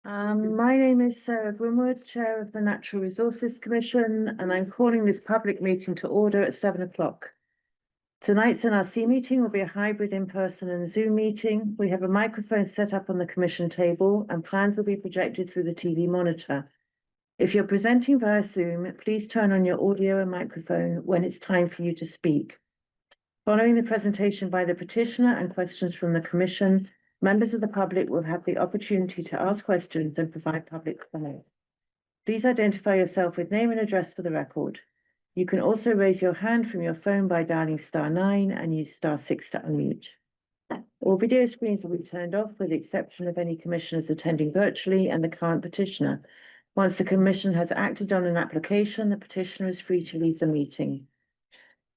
My name is Sarah Grimwood, Chair of the Natural Resources Commission, and I'm calling this public meeting to order at 7 o'clock. Tonight's NRC meeting will be a hybrid in-person and Zoom meeting. We have a microphone set up on the commission table and plans will be projected through the TV monitor. If you're presenting via Zoom, please turn on your audio and microphone when it's time for you to speak. Following the presentation by the petitioner and questions from the commission, members of the public will have the opportunity to ask questions and provide public comment. Please identify yourself with name and address for the record. You can also raise your hand from your phone by dialing *9 and use *6 to unmute. All video screens will be turned off with the exception of any commissioners attending virtually and the current petitioner. Once the commission has acted on an application, the petitioner is free to leave the meeting.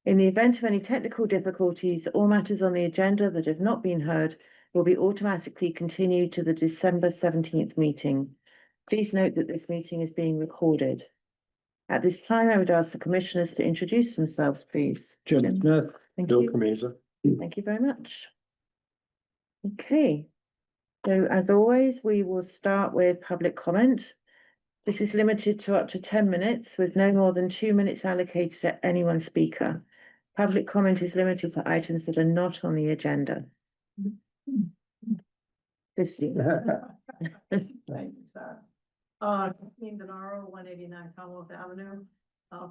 In the event of any technical difficulties, all matters on the agenda that have not been heard will be automatically continued to the December 17th meeting. Please note that this meeting is being recorded. At this time, I would ask the commissioners to introduce themselves, please. Jim Smith, Thank Bill you. Camesa. Thank you very much. Okay, so as always, we will start with public comment. This is limited to up to 10 minutes with no more than 2 minutes allocated to any one speaker. Public comment is limited to items that are not on the agenda. Christine. Christine Denaro, 189 Commonwealth Avenue.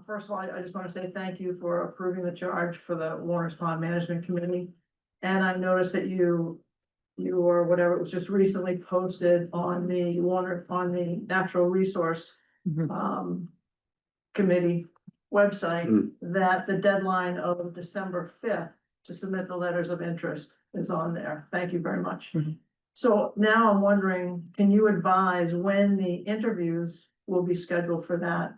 First of all, I just want to say thank you for approving the charge for the Warner's Pond Management Committee. And I noticed that you or whatever, it was just recently posted on the Natural Resource Committee website that the deadline of December 5th to submit the letters of interest is on there. Thank you very much. So now I'm wondering, can you advise when the interviews will be scheduled for that?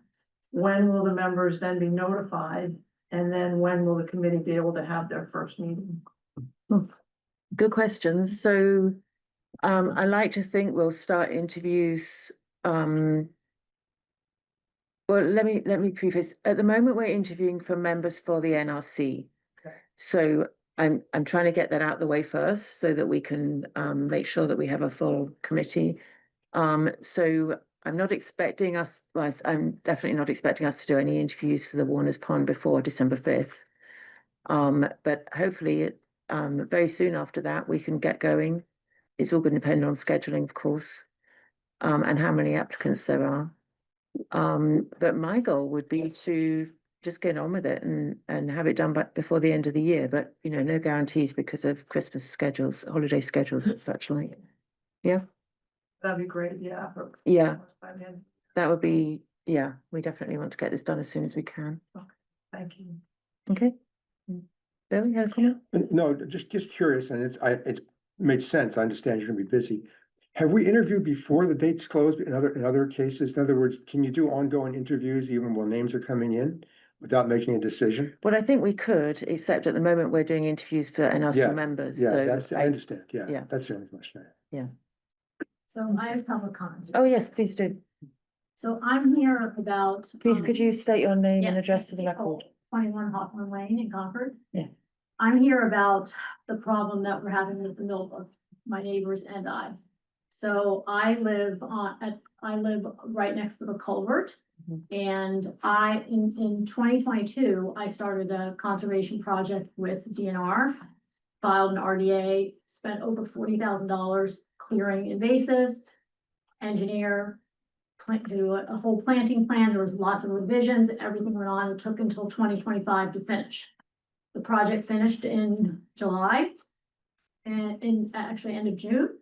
When will the members then be notified? And then when will the committee be able to have their first meeting? Good questions. So I like to think we'll start interviews. Well, let me preface. At the moment, we're interviewing for members for the NRC. Okay. So I'm trying to get that out the way first so that we can make sure that we have a full committee. So I'm not expecting us, well, I'm definitely not expecting us to do any interviews for the Warner's Pond before December 5th. But hopefully very soon after that, we can get going. It's all going to depend on scheduling, of course, and how many applicants there are. But my goal would be to just get on with it and have it done before the end of the year. But, you know, no guarantees because of Christmas schedules, holiday schedules and such like. Yeah. That'd be great. Yeah. Yeah. That would be, yeah, we definitely want to get this done as soon as we can. Okay. Thank you. Okay. Bill, you had a comment? No, just curious, and it's made sense. I understand you're gonna be busy. Have we interviewed before the dates closed in other cases? In other words, can you do ongoing interviews even while names are coming in without making a decision? Well, I think we could, except at the moment we're doing interviews for NRC members. Yeah, so I understand. Yeah, yeah. that's the only question I have. So I have public comment. Oh, yes, please do. So I'm here about. Please, could you state your name and yes, address for the Nancy record? Cole, 21 Hawthorne Lane in Concord. Yeah. I'm here about the problem that we're having with the Millbrook, my neighbors and I. So I live right next to the culvert. And in 2022, I started a conservation project with DNR, filed an RDA, spent over $40,000 clearing invasives, engineer, do a whole planting plan. There was lots of revisions, everything went on. It took until 2025 to finish. The project finished in July and actually end of June.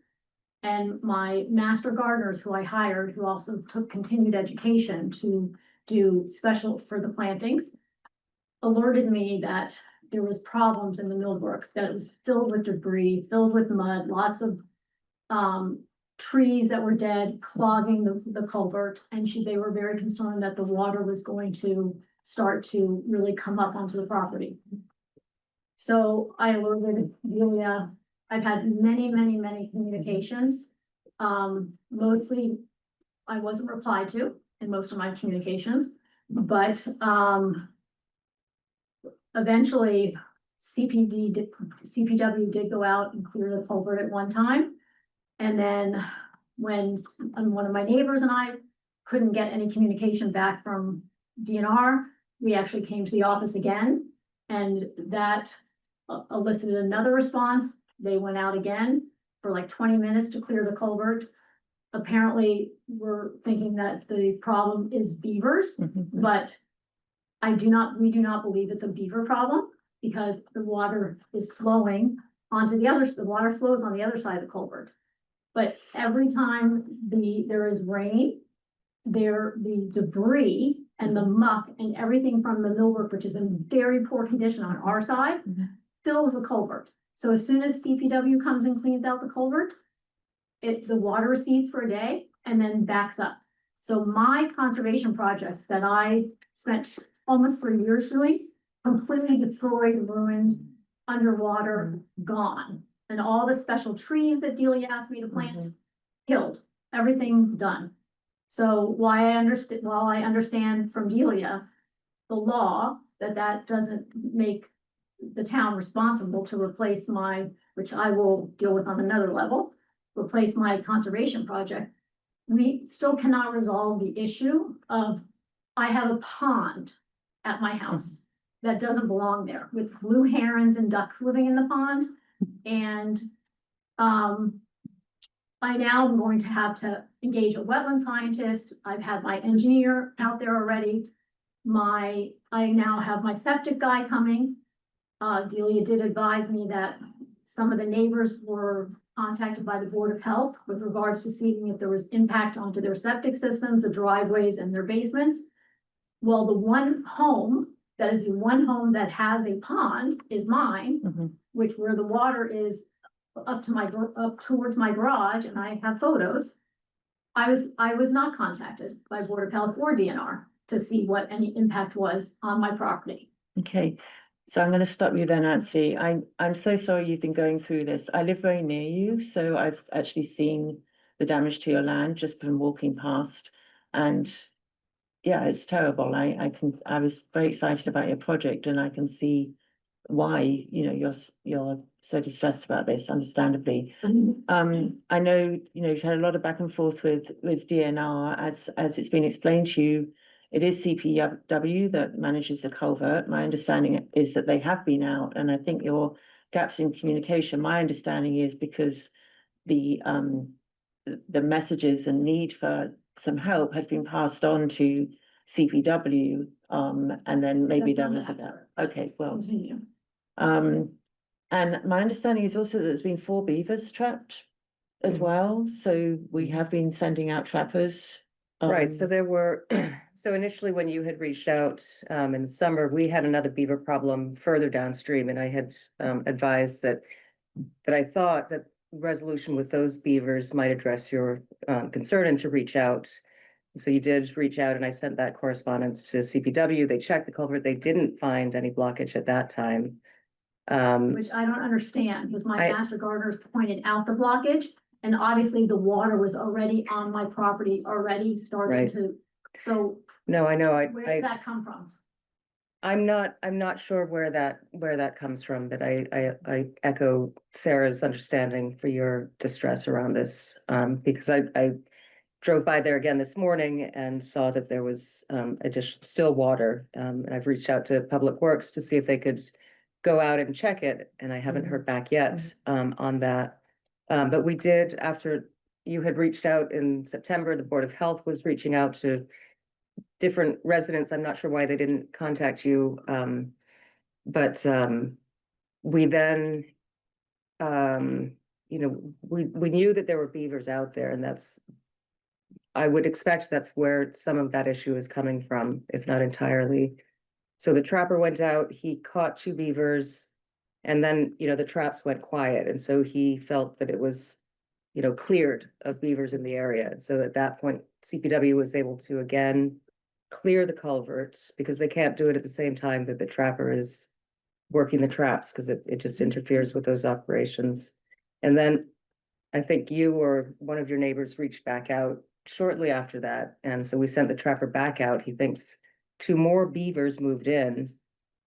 And my master gardeners who I hired, who also took continued education to do special for the plantings, alerted me that there was problems in the Millbrook, that it was filled with debris, filled with mud, lots of trees that were dead, clogging the culvert. And they were very concerned that the water was going to start to really come up onto the property. So I alerted Julia. I've had many communications. Mostly I wasn't replied to in most of my communications, but eventually CPW did go out and clear the culvert at one time. And then when one of my neighbors and I couldn't get any communication back from DNR, we actually came to the office again, and that elicited another response. They went out again for like 20 minutes to clear the culvert. Apparently, we're thinking that the problem is beavers, but we do not believe it's a beaver problem, because the water is flowing onto the water flows on the other side of the culvert. But every time there is rain, the debris and the muck and everything from the millwork, which is in very poor condition on our side, fills the culvert. So as soon as CPW comes and cleans out the culvert, the water recedes for a day and then backs up. So my conservation project that I spent almost 3 years doing, completely destroyed, ruined, underwater, gone. And all the special trees that Delia asked me to plant, killed, everything done. So while I understand from Delia, the law, that doesn't make the town responsible to replace which I will deal with on another level, replace my conservation project. We still cannot resolve the issue of, I have a pond at my house that doesn't belong there, with blue herons and ducks living in the pond. And I now am going to have to engage a wetland scientist. I've had my engineer out there already. I now have my septic guy coming. Delia did advise me that some of the neighbors were contacted by the Board of Health with regards to seeing if there was impact onto their septic systems, the driveways and their basements. Well, the one home that has a pond is mine, which where the water is up towards my garage, and I have photos. I was not contacted by Board of Health or DNR to see what any impact was on my property. Okay, so I'm gonna stop you there, Nancy. I'm so sorry you've been going through this. I live very near you, so I've actually seen the damage to your land just from walking past. And yeah, it's terrible. I was very excited about your project, and I can see why, you're so distressed about this, understandably. I know, you've had a lot of back and forth with DNR, as it's been explained to you. It is CPW that manages the culvert. My understanding is that they have been out, and I think your gaps in communication, my understanding is because the messages and need for some help has been passed on to CPW, and then maybe That's that not was accurate. okay, well, Continue. and my understanding is also that there's been 4 beavers trapped as well, so we have been sending out trappers. Right, so there were, so initially when you had reached out in the summer, we had another beaver problem further downstream, and I had advised that I thought that resolution with those beavers might address your concern and to reach out. So you did reach out, and I sent that correspondence to CPW. They checked the culvert. They didn't find any blockage at that time. Which I don't understand, because my I- master gardeners pointed out the blockage, and obviously the water was already on my property, already starting Right. to, so No, I know, where does that come from? I'm not sure where that comes from, but I echo Sarah's understanding for your distress around this. Because I drove by there again this morning and saw that there was additional still water. And I've reached out to Public Works to see if they could go out and check it, and I haven't heard back yet on that. But we did, after you had reached out in September, the Board of Health was reaching out to different residents. I'm not sure why they didn't contact you. But we then, we knew that there were beavers out there, and I would expect that's where some of that issue is coming from, if not entirely. So the trapper went out, he caught 2 beavers, and then, the traps went quiet. And so he felt that it was, cleared of beavers in the area. And so at that point, CPW was able to again clear the culvert, because they can't do it at the same time that the trapper is working the traps, because it just interferes with those operations. And then I think you or one of your neighbors reached back out shortly after that. And so we sent the trapper back out. He thinks 2 more beavers moved in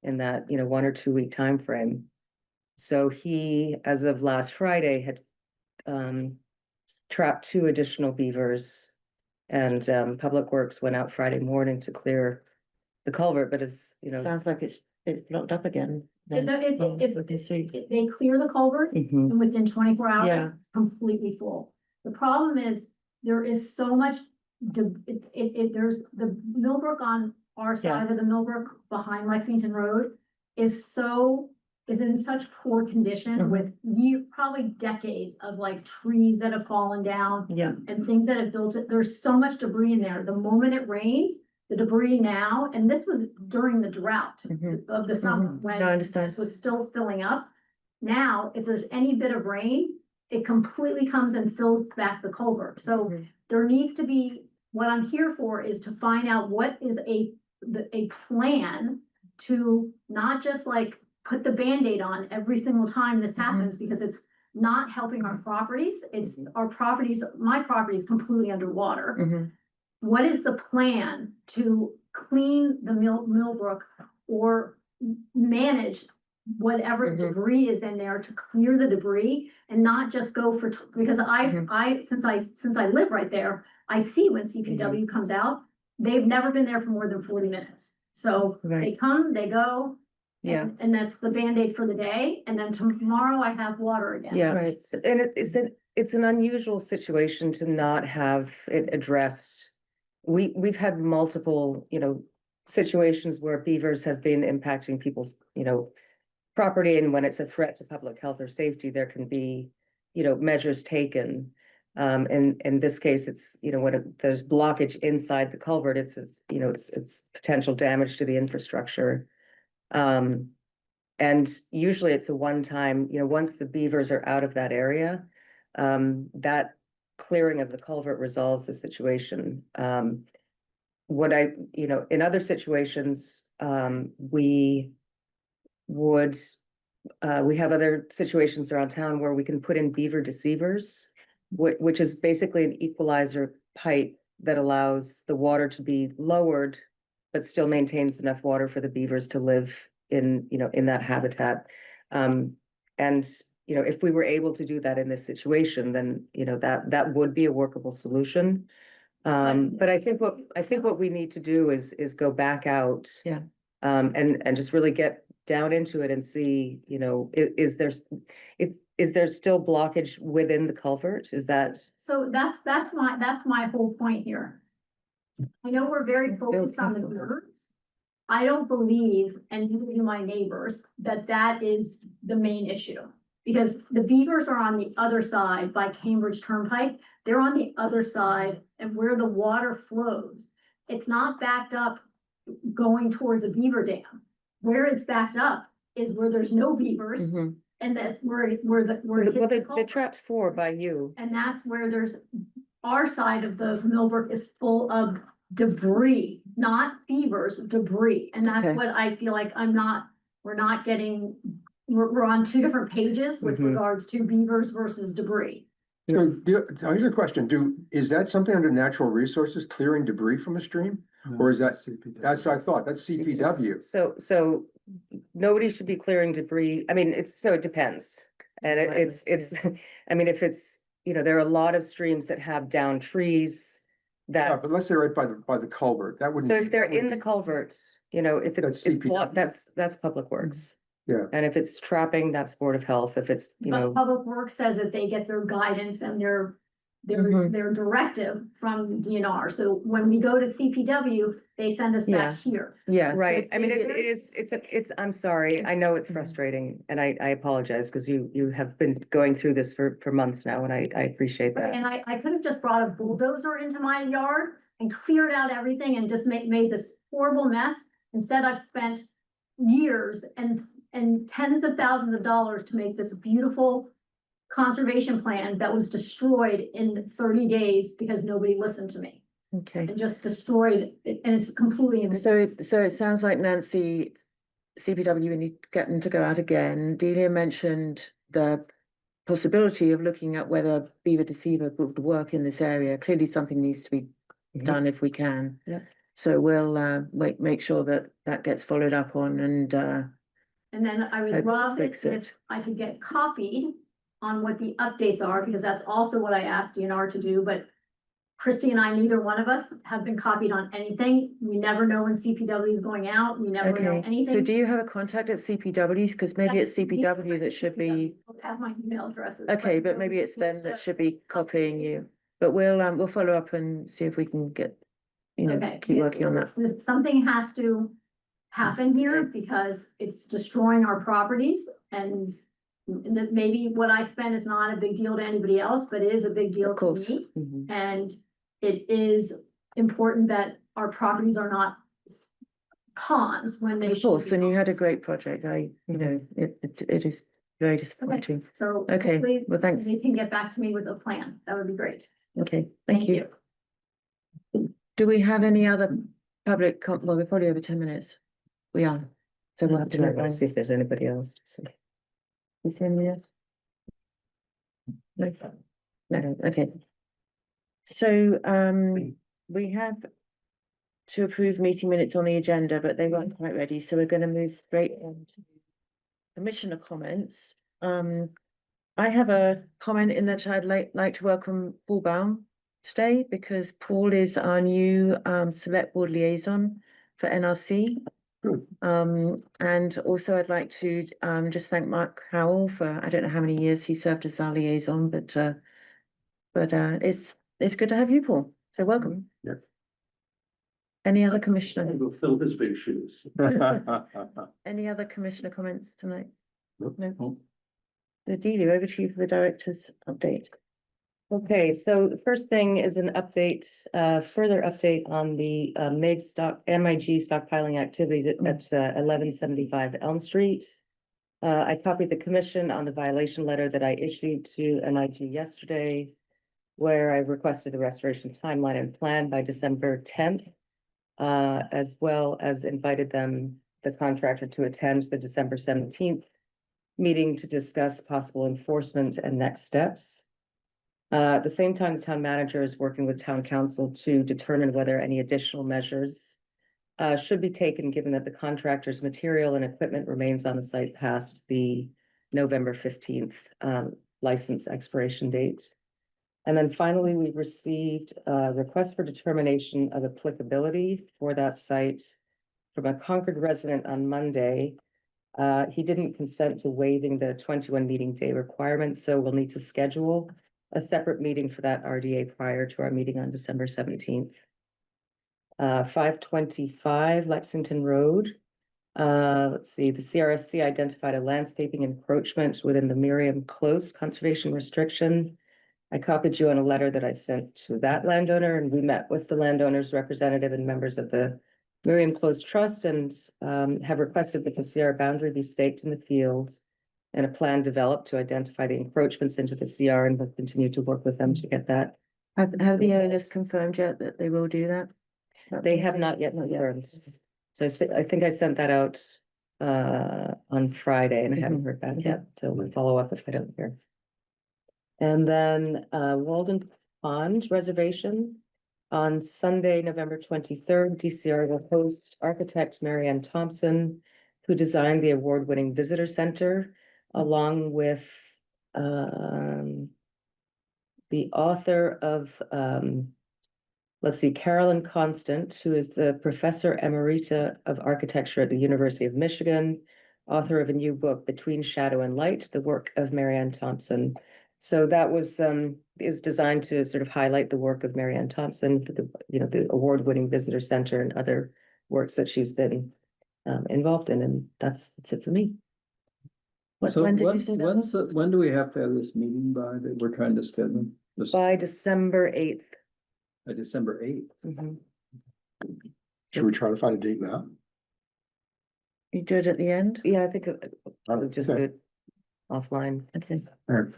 that, 1 or 2 week time frame. So he, as of last Friday, had trapped 2 additional beavers. And Public Works went out Friday morning to clear the culvert, but it's, you know. Sounds like it's blocked up again. It- then. it- Well, it- we can see. They clear the culvert Mhm. and within 24 Yeah. hours, it's completely full. The problem is, there is so much, there's the Millbrook on our side of the Millbrook behind Lexington Road is in such poor condition Mhm. with probably decades of like trees that have fallen down Yeah, and things that have built it. There's so much debris in there. The moment it rains, the debris now, and this was during the drought Mhm. of the summer Mhm. when No, I understand. this was still filling up. Now, if there's any bit of rain, it completely comes and fills back the culvert. So Mhm. there needs to be, what I'm here for is to find out what is a plan to not just like put the Band-Aid on every single time this Mhm. happens, because it's not helping our properties. It's our properties, my property is completely underwater. Mhm. What is the plan to clean the Millbrook or manage whatever Mhm. debris is in there to clear the debris and not just go for, because Mhm. since I live right there, I see when CPW comes out, they've never been there for more than 40 minutes. So they Right. come, they go. Yeah. And that's the Band-Aid for the day. And then tomorrow I have water again. Yeah. Right, and it's an unusual situation to not have it addressed. We've had multiple, you know, situations where beavers have been impacting people's, you know, property, and when it's a threat to public health or safety, there can be, you know, measures taken. And in this case, it's, you know, when there's blockage inside the culvert, it's, you know, it's potential damage to the infrastructure. And usually it's a one-time, you know, once the beavers are out of that area, that clearing of the culvert resolves the situation. You know, in other situations, we would, we have other situations around town where we can put in beaver deceivers, which is basically an equalizer pipe that allows the water to be lowered, but still maintains enough water for the beavers to live in, you know, in that habitat. And, you know, if we were able to do that in this situation, then, you know, that would be a workable solution. But I think what we need to do is go back out. Yeah. And just really get down into it and see, you know, is there still blockage within the culvert? Is that? So that's my whole point here. I know we're very focused on the beavers. I don't believe, and neither do my neighbors, that is the main issue. Because the beavers are on the other side by Cambridge Turnpike. They're on the other side and where the water flows. It's not backed up going towards a beaver dam. Where it's backed up is where there's no beavers Mhm. and that where it Well, hits they the culvert. trapped 4 by you. And that's where our side of the Millbrook is full of debris, not beavers, debris. And that's Okay. what I feel like we're not getting, we're on 2 different pages with Mhm. regards to beavers versus debris. So here's a question, is that something under natural resources, clearing debris from a stream? Or is that, that's what I thought, that's CPW. So nobody should be clearing debris. I mean, it depends. And Right, it's, I mean, if it's, you know, there are a lot of streams that have down trees Yeah, that, but let's say right by the culvert, that wouldn't. so if they're that would in the be- culverts, you know, if That's it's CPW. blocked, that's Public Works. Yeah. And if it's trapping, that's Board of Health. If it's, you But know, Public Works says that they get their guidance and their Mhm. their directive from DNR. So when we go to CPW, they send us Yeah. back here. Yeah. so right, I mean, previous- I'm sorry, I know it's Mhm. frustrating, and I apologize, because you have been going through this for months now, and I appreciate that. And I could have just brought a bulldozer into my yard and cleared out everything and just made this horrible mess. Instead, I've spent years and tens of thousands of dollars to make this beautiful conservation plan that was destroyed in 30 days because nobody listened to me Okay. and just destroyed it. And it's completely. So it sounds like Nancy, CPW, we need to get them to go out again. Delia mentioned the possibility of looking at whether beaver deceiver would work in this area. Clearly, something needs to be Mhm. done if we can. Yeah. So we'll make sure that gets followed up on and And then I Hope would love it fix it. if I could get copied on what the updates are, because that's also what I asked DNR to do, but Christy and I, neither one of us have been copied on anything. We never know when CPW is going out. We never know Okay, so anything. do you have a contact at CPW's? Because maybe it's CPW that should be, Have my email addresses. okay, but maybe it's them that should be copying you. But we'll follow up and see if we can get, Okay, keep because working on that. Something has to happen here because it's destroying our properties and that maybe what I spend is not a big deal to anybody else, but it is a big deal Of to course. me. Mhm. And it is important that our properties are not ponds when they Of should course, be and you had a ponds. great project. It is very disappointing. So Okay, hopefully, well, thanks. they can get back to me with a plan. That would be great. Okay, thank you. Do we have any other well, we're probably over 10 minutes. We are. So we'll have to Tonight, let's see if there's anybody else. So- Is there anybody else? No. No, okay. So, we have to approve meeting minutes on the agenda, but they weren't quite ready, so we're gonna move straight on to commissioner comments. I have a comment in that I'd like to welcome Paul Baum today, because Paul is our new, select board liaison for NRC. Good. And also I'd like to, just thank Mark Howell for, I don't know how many years he served as our liaison, but it's good to have you, Paul. So welcome. Yeah. Any other commissioner, Will fill his big shoes. any other commissioner comments tonight? Nope. No. So Delia, over to you for the director's update. Okay, so the first thing is an update, further update on the MIG stockpiling activity at 1175 Elm Street. I copied the commission on the violation letter that I issued to MIG yesterday, where I requested a restoration timeline and plan by December 10th, as well as invited the contractor, to attend the December 17th meeting to discuss possible enforcement and next steps. At the same time, the town manager is working with town council to determine whether any additional measures should be taken, given that the contractor's material and equipment remains on the site past the November 15th license expiration date. And then finally, we received a request for determination of applicability for that site from a Concord resident on Monday. He didn't consent to waiving the 21 meeting day requirement, so we'll need to schedule a separate meeting for that RDA prior to our meeting on December 17th. 525 Lexington Road. Let's see, the CRSC identified a landscaping encroachment within the Miriam Close conservation restriction. I copied you on a letter that I sent to that landowner, and we met with the landowner's representative and members of the Miriam Close Trust, and have requested that the CR boundary be staked in the field and a plan developed to identify the encroachments into the CR, and we'll continue to work with them to get that. Have the owners confirmed yet that they will do that? They have not yet confirmed. So I think I sent that out on Friday and I haven't heard back yet, so we'll follow up if I don't hear. And then Walden Pond Reservation. On Sunday, November 23rd, DCR will host architect Marianne Thompson, who designed the award-winning visitor center, along with the author of let's see, Carolyn Constant, who is the professor emerita of architecture at the University of Michigan, author of a new book, Between Shadow and Light, the work of Marianne Thompson. So that was is designed to sort of highlight the work of Marianne Thompson for the, the award-winning visitor center and other works that she's been involved in, and that's it for me. So When did you say that was? when do we have to have this meeting by that we're trying to schedule? This By December 8th. by December 8th. Mhm. Should we try to find a date now? You do it at the end? Yeah, I think I'll just do Okay. it offline. Okay. All right.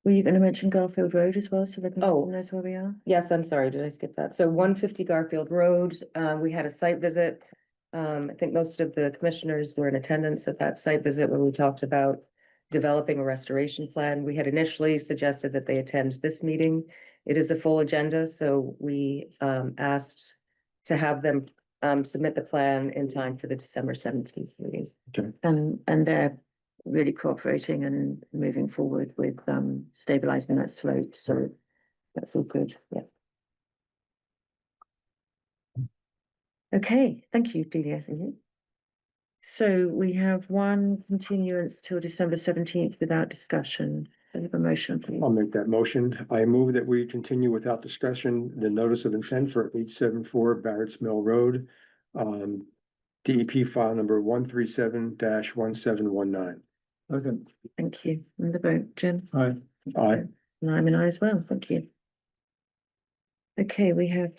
Were you gonna mention Garfield Road as well, so they can Oh. knows where we are? Yes, I'm sorry, did I skip that? So 150 Garfield Road, we had a site visit. I think most of the commissioners were in attendance at that site visit when we talked about developing a restoration plan. We had initially suggested that they attend this meeting. It is a full agenda, so we asked to have them submit the plan in time for the December 17th meeting. And they're really cooperating and moving forward with stabilizing that slope, so that's all good, yeah. Okay, thank you, Delia. So we have one continuance till December 17th without discussion. I have a motion, please. I'll make that motion. I move that we continue without discussion, the notice of intent for 874 Barrett's Mill Road. DEP file number 137-1719. Okay. Thank you. And the vote, Jim? Aye. Aye. And I'm an aye as well, thank you. Okay, we have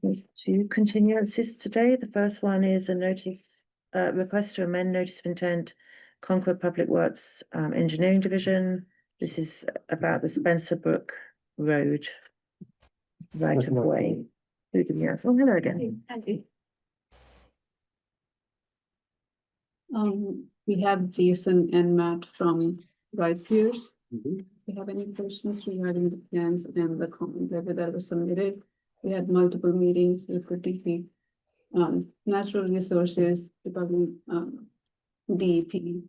these two continuances today. The first one is a notice, request to amend notice of intent, Concord Public Works Engineering Division. This is about the Spencer Brook Road right of way. Who do we have? Oh, hello again. We have Jason and Matt from Rice Piers. Mhm. If you have any questions regarding the plans and the comment that was submitted, we had multiple meetings with the DP, Natural Resources Department, DEP,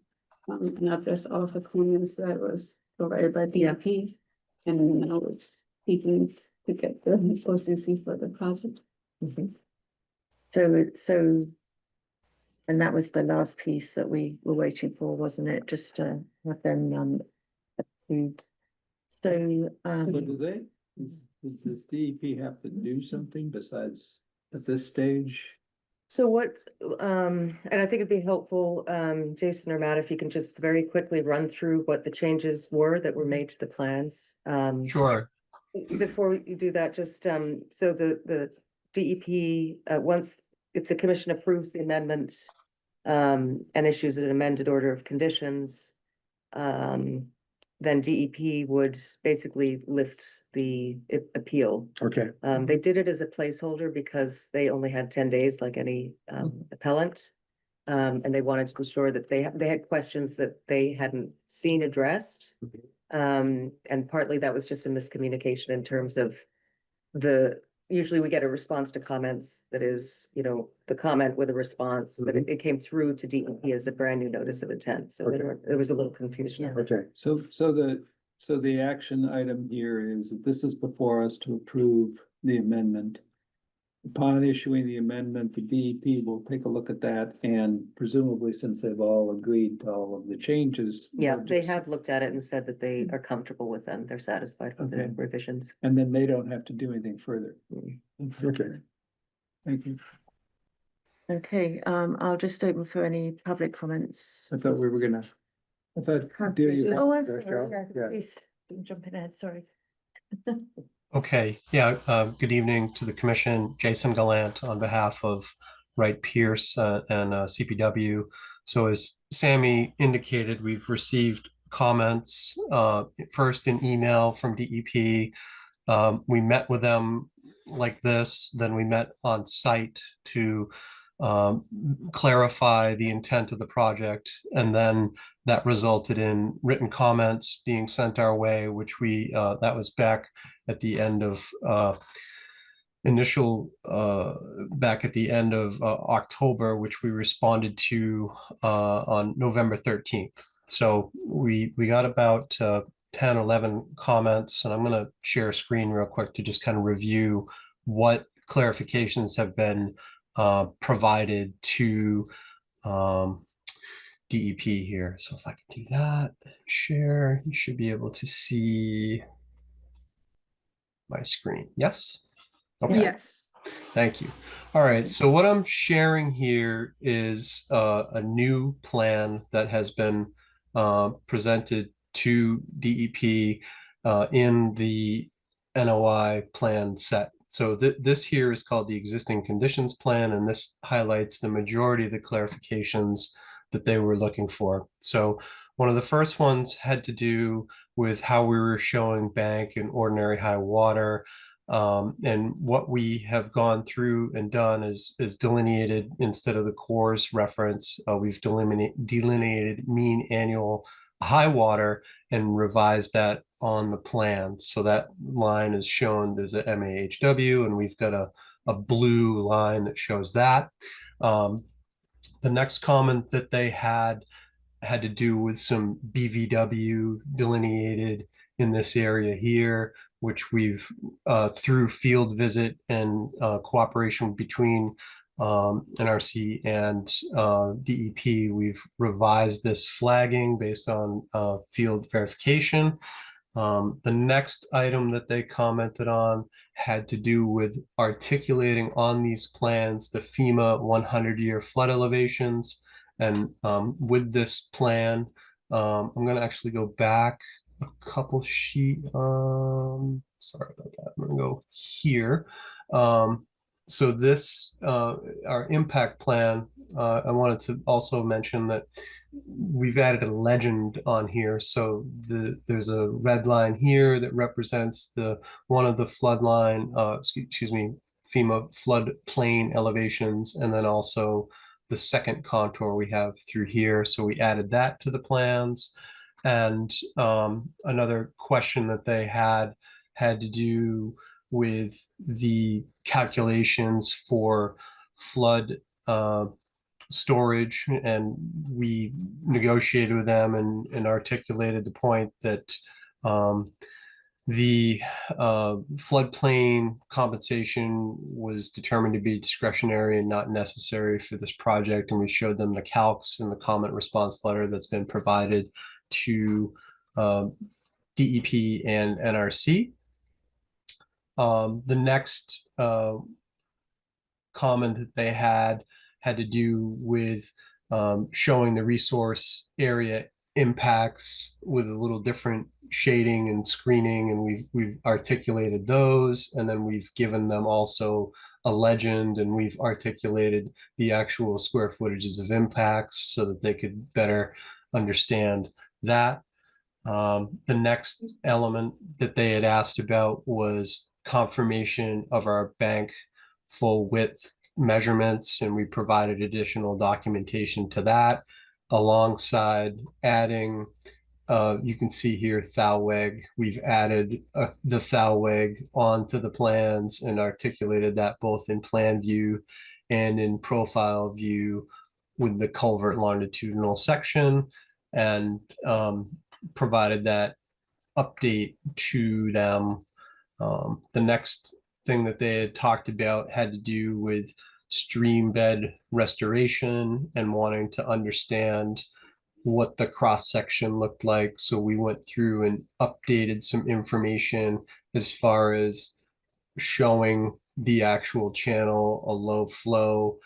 and address all of the comments that was provided by DEP. And now we're speaking to get the OCC for the project. So, and that was the last piece that we were waiting for, wasn't it? Just to have them approved. So, But do they, does DEP have to do something besides at this stage? So what, and I think it'd be helpful, Jason or Matt, if you can just very quickly run through what the changes were that were made to the plans. Sure. Before you do that, just, so the DEP, once, if the commission approves the amendment, and issues an amended order of conditions, then DEP would basically lift the appeal. Okay, They did it as a placeholder because they only had 10 days like any appellant. And they wanted to ensure that they had questions that they hadn't seen addressed. And partly that was just a miscommunication in terms of usually we get a response to comments that is, the comment with a response, but it came through to DEP as a brand new notice of intent. So there was a little confusion. okay. So the action item here is that this is before us to approve the amendment. Upon issuing the amendment, the DEP will take a look at that, and presumably, since they've all agreed to all of the changes. Yeah, they'll they just- have looked at it and said that they are comfortable with them. They're satisfied with the Okay. revisions. And then they don't have to do anything further. Okay. Thank you. okay, I'll just open for any public comments. I thought we were gonna, I thought Delia. Oh, I'm There you sorry, go. yeah, Yeah. please, jumping ahead, sorry. Okay, yeah, good evening to the commission, Jason Gallant on behalf of Wright Pierce and CPW. So as Sammy indicated, we've received comments, first in email from DEP. We met with them like this, then we met on site to clarify the intent of the project, and then that resulted in written comments being sent our way, which we that was back at the end of back at the end of October, which we responded to on November 13th. So we got about 10, 11 comments, and I'm going to share a screen real quick to just kind of review what clarifications have been provided to DEP here. So if I can do that, share, you should be able to see my screen. Yes? Okay. Yes. Thank you. All right, so what I'm sharing here is a new plan that has been presented to DEP in the NOI plan set. So this here is called the existing conditions plan, and this highlights the majority of the clarifications that they were looking for. So one of the first ones had to do with how we were showing bank and ordinary high water. And what we have gone through and done is delineated, instead of the cores reference, we've delineated mean annual high water and revised that on the plan. So that line is shown as a MAHW, and we've got a blue line that shows that. The next comment that they had had to do with some BVW delineated in this area here, which we've through field visit and cooperation between NRC and DEP, we've revised this flagging based on field verification. The next item that they commented on had to do with articulating on these plans the FEMA 100-year flood elevations. And with this plan, I'm going to actually go back a couple sheet. Sorry about that. I'm going to go here. So this, our impact plan, I wanted to also mention that we've added a legend on here. So there's a red line here that represents one of the flood line, excuse me, FEMA floodplain elevations, and then also the second contour we have through here. So we added that to the plans. And another question that they had to do with the calculations for flood storage, and we negotiated with them and articulated the point that the floodplain compensation was determined to be discretionary and not necessary for this project. And we showed them the calcs and the comment response letter that's been provided to DEP and NRC. The next comment that they had to do with showing the resource area impacts with a little different shading and screening, and we've articulated those, and then we've given them also a legend, and we've articulated the actual square footages of impacts so that they could better understand that. The next element that they had asked about was confirmation of our bank full width measurements, and we provided additional documentation to that, alongside adding, you can see here Thalweg. We've added the Thalweg onto the plans and articulated that both in plan view and in profile view with the culvert longitudinal section, and provided that update to them. The next thing that they had talked about had to do with stream bed restoration and wanting to understand what the cross section looked like. So we went through and updated some information as far as showing the actual channel, a low flow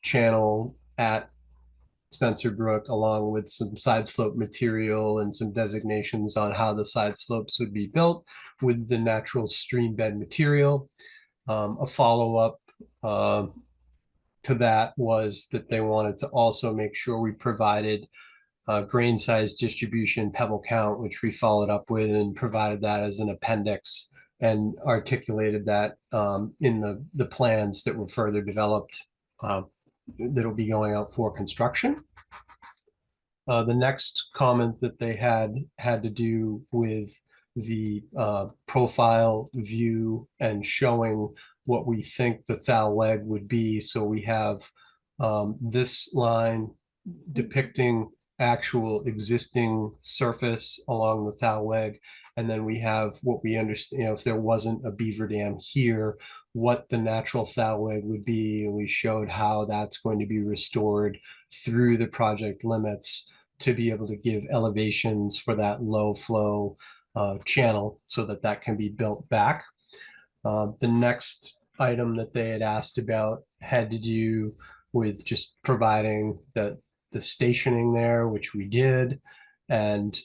channel at Spencer Brook, along with some side slope material and some designations on how the side slopes would be built with the natural stream bed material. A follow-up to that was that they wanted to also make sure we provided grain size distribution, pebble count, which we followed up with and provided that as an appendix and articulated that in the plans that were further developed that'll be going out for construction. The next comment that they had to do with the profile view and showing what we think the Thalweg would be. So we have this line depicting actual existing surface along the Thalweg, and then we have what we understand, if there wasn't a beaver dam here, what the natural Thalweg would be, and we showed how that's going to be restored through the project limits to be able to give elevations for that low flow channel so that that can be built back. The next item that they had asked about had to do with just providing the stationing there, which we did, and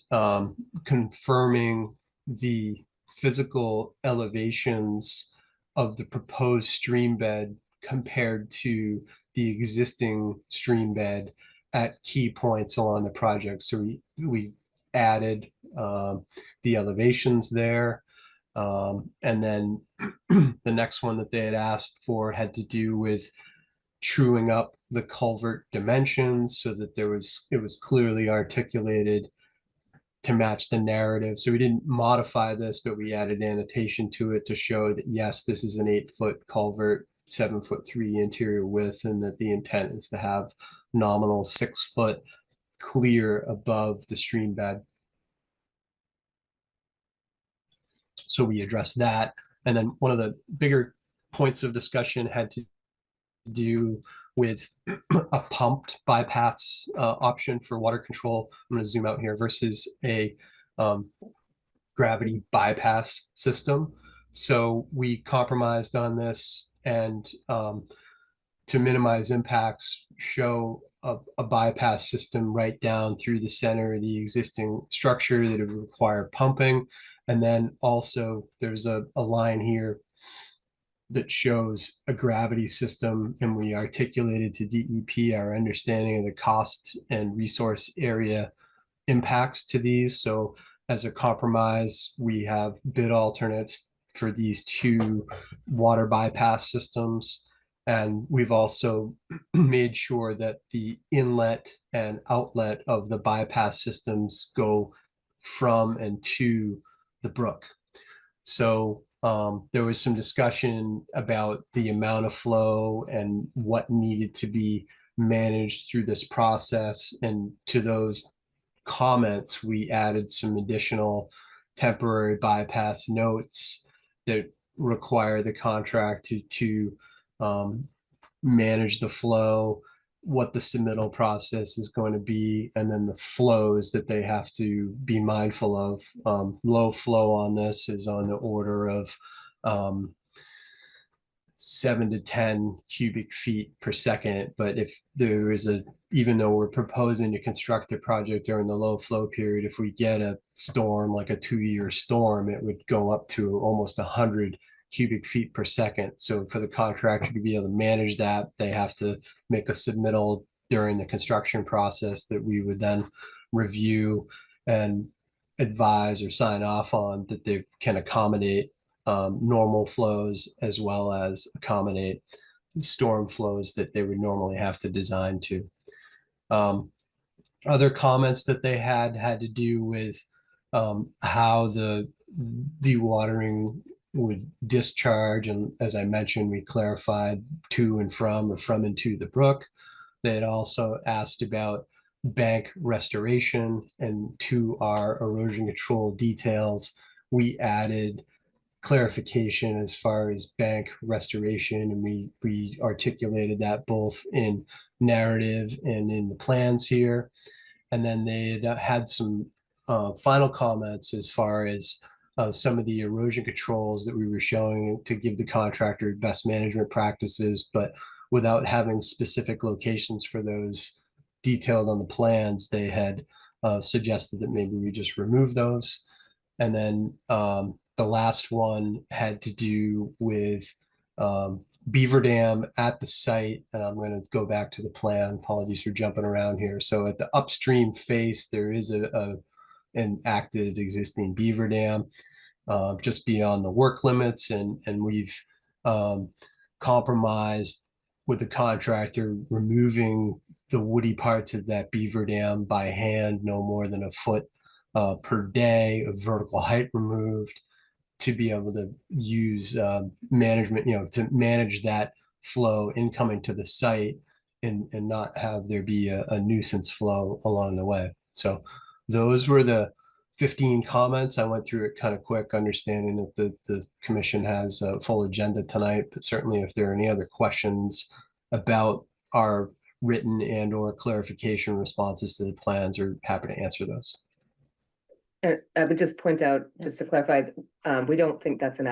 confirming the physical elevations of the proposed stream bed compared to the existing stream bed at key points along the project. So we added the elevations there. And then the next one that they had asked for had to do with truing up the culvert dimensions so that it was clearly articulated to match the narrative. So we didn't modify this, but we added annotation to it to show that yes, this is an 8-foot culvert, 7'3" interior width, and that the intent is to have nominal 6-foot clear above the stream bed. So we addressed that. And then one of the bigger points of discussion had to do with a pumped bypass option for water control. I'm going to zoom out here versus a gravity bypass system. So we compromised on this, and to minimize impacts, show a bypass system right down through the center of the existing structure that would require pumping. And then also there's a line here that shows a gravity system, and we articulated to DEP our understanding of the cost and resource area impacts to these. So as a compromise, we have bid alternates for these two water bypass systems. And we've also made sure that the inlet and outlet of the bypass systems go from and to the brook. So there was some discussion about the amount of flow and what needed to be managed through this process. And to those comments, we added some additional temporary bypass notes that require the contract to manage the flow, what the submittal process is going to be, and then the flows that they have to be mindful of. Low flow on this is on the order of 7 to 10 cubic feet per second. But if there is even though we're proposing to construct the project during the low flow period, if we get a storm, like a 2-year storm, it would go up to almost 100 cubic feet per second. So for the contractor to be able to manage that, they have to make a submittal during the construction process that we would then review and advise or sign off on, that they can accommodate normal flows as well as accommodate storm flows that they would normally have to design to. Other comments that they had to do with how the dewatering would discharge. And as I mentioned, we clarified to and from, or from and to the brook. They had also asked about bank restoration, and to our erosion control details, we added clarification as far as bank restoration, and we articulated that both in narrative and in the plans here. And then they had some final comments as far as some of the erosion controls that we were showing to give the contractor best management practices, but without having specific locations for those detailed on the plans. They had suggested that maybe we just remove those. And then the last one had to do with beaver dam at the site. And I'm going to go back to the plan. Apologies for jumping around here. So at the upstream face, there is an active existing beaver dam just beyond the work limits. And we've compromised with the contractor removing the woody parts of that beaver dam by hand, no more than a foot per day of vertical height removed, to be able to use management, to manage that flow incoming to the site and not have there be a nuisance flow along the way. So those were the 15 comments. I went through it kind of quick, understanding that the commission has a full agenda tonight, but certainly if there are any other questions about our written and or clarification responses to the plans, are happy to answer those. I would just point out, just to clarify, we don't think that's an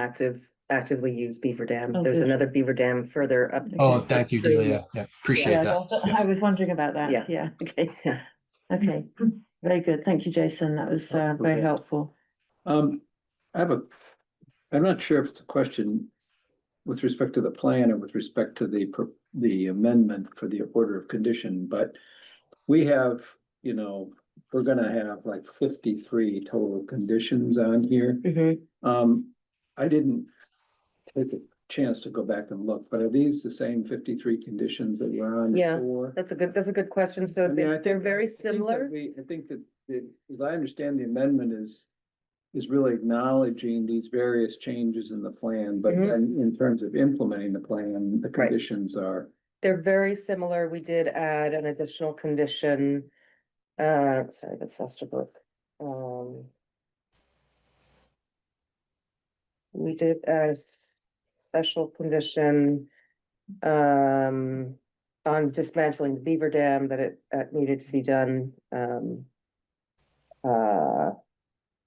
actively used beaver dam. There's good. another beaver dam further up. Oh, thank you, Julia. Yeah, appreciate Yeah, that. I was wondering about that. Yeah. Yeah, okay, Yeah. okay, very good. Thank you, Jason. That was very helpful. I'm not sure if it's a question with respect to the plan or with respect to the amendment for the order of condition, but we have, we're gonna have like 53 total conditions on here. I didn't take a chance to go back and look, but are these the same 53 conditions that were on Yeah, before? That's a good question. So I mean, I they're think- very I think that similar. I think that, as I understand, the amendment is really acknowledging these various changes in the plan, but Mhm. then in terms of implementing the plan, the Right. conditions are. They're very similar. We did add an additional condition Sorry, that's Estabrook. We did a special condition, on dismantling the beaver dam that it needed to be done, uh,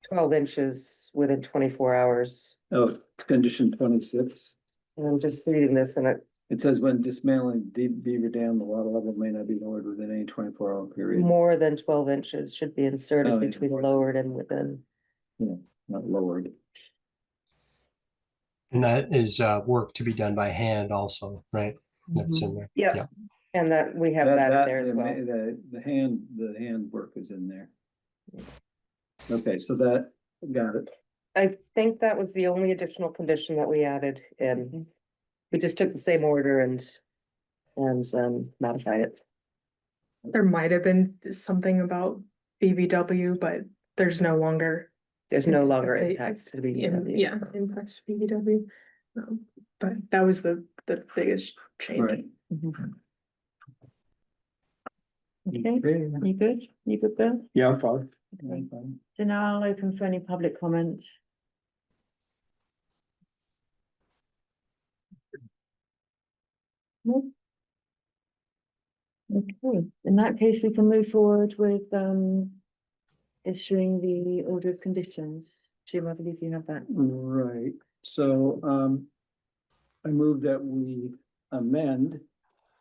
12 inches within 24 hours. Oh, it's condition 26. And I'm just reading this and It says when dismantling beaver dam, the water level may not be lowered within any 24-hour period. more than 12 inches should be inserted Oh, yeah. between lowered and within. Not lowered. And that is work to be done by hand also, right? That's in there. Yeah, and that we have that there as the ma- well. The hand work is in there. Okay, so that, got it. I think that was the only additional condition that we added in. We just took the same order and modified it. There might have been something about BBW, but there's no longer. There's no longer Anticipate- impacts to the in- BBW. Yeah, impacts to BBW. But that was the biggest change. Right. Okay, you good? You good, Bill? Yeah, I'm fine. So now I'll open for any public comment. No? Okay, in that case, we can move forward with issuing the order of conditions. Jim, I believe you have that. Right, so, I move that we amend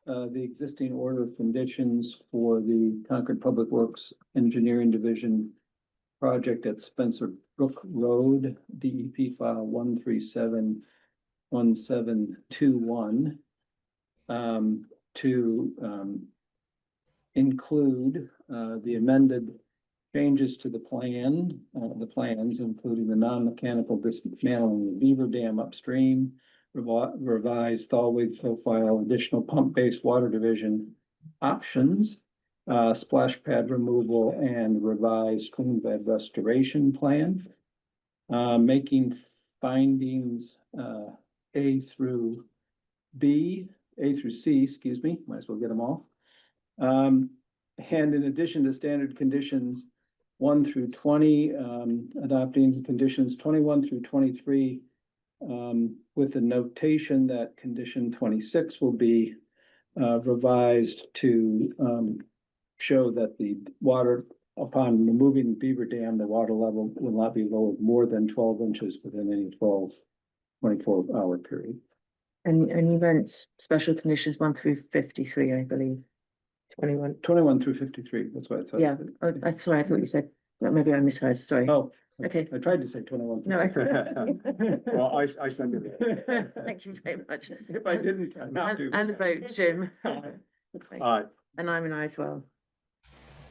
the existing order of conditions for the Concord Public Works Engineering Division project at Spencer Brook Road, DEP file 1371721, to include the amended changes to the plans, including the non-mechanical dismantling of the beaver dam upstream, revised thaw-weight profile, additional pump-based water division options, splash pad removal, and revised stream bed restoration plan. Making findings A through C, excuse me, might as well get them all. And in addition to standard conditions 1 through 20, adopting conditions 21 through 23, with the notation that condition 26 will be revised to show that the water, upon removing the beaver dam, the water level will not be lowered more than 12 inches within any 24-hour period. And you meant special conditions 1 through 53, I believe. 21 through 53, that's what it says. Yeah, oh, that's sorry, I thought you said, well, maybe I misheard, sorry. Oh, Okay. I tried to say 21. No, I. Well, I second it. Thank you very much. If I didn't, I'm not to. And the vote, Jim. Aye. And I'm an aye as well.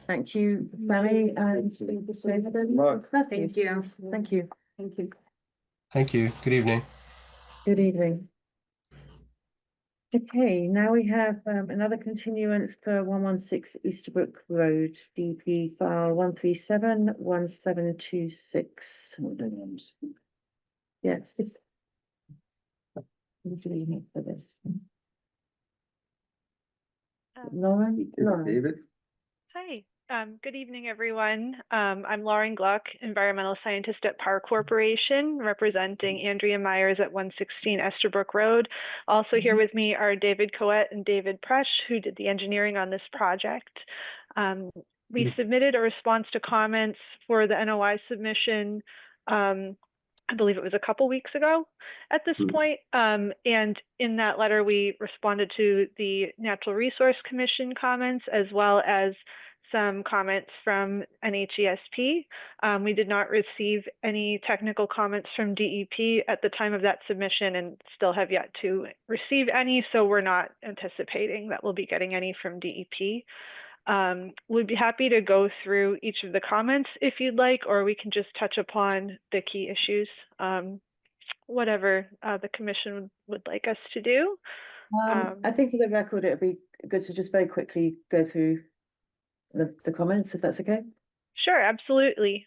Thank you, Sally and. Mark. Thank you. Thank you. Thank you. Thank you. Good evening. Good evening. Okay, now we have another continuance for 116 Easterbrook Road, DP file 1371726. Yes. What do we need for this? Lauren? David? Hi, good evening, everyone. I'm Lauren Gluck, environmental scientist at Par Corporation, representing Andrea Myers at 116 Estabrook Road. Also here with me are David Coet and David Presch, who did the engineering on this project. We submitted a response to comments for the NOI submission. I believe it was a couple weeks ago at this point. And in that letter, we responded to the Natural Resource Commission comments, as well as some comments from NHESP. We did not receive any technical comments from DEP at the time of that submission and still have yet to receive any, so we're not anticipating that we'll be getting any from DEP. We'd be happy to go through each of the comments if you'd like, or we can just touch upon the key issues, whatever the commission would like us to do. I think for the record, it'd be good to just very quickly go through the comments, if that's okay. Sure, absolutely.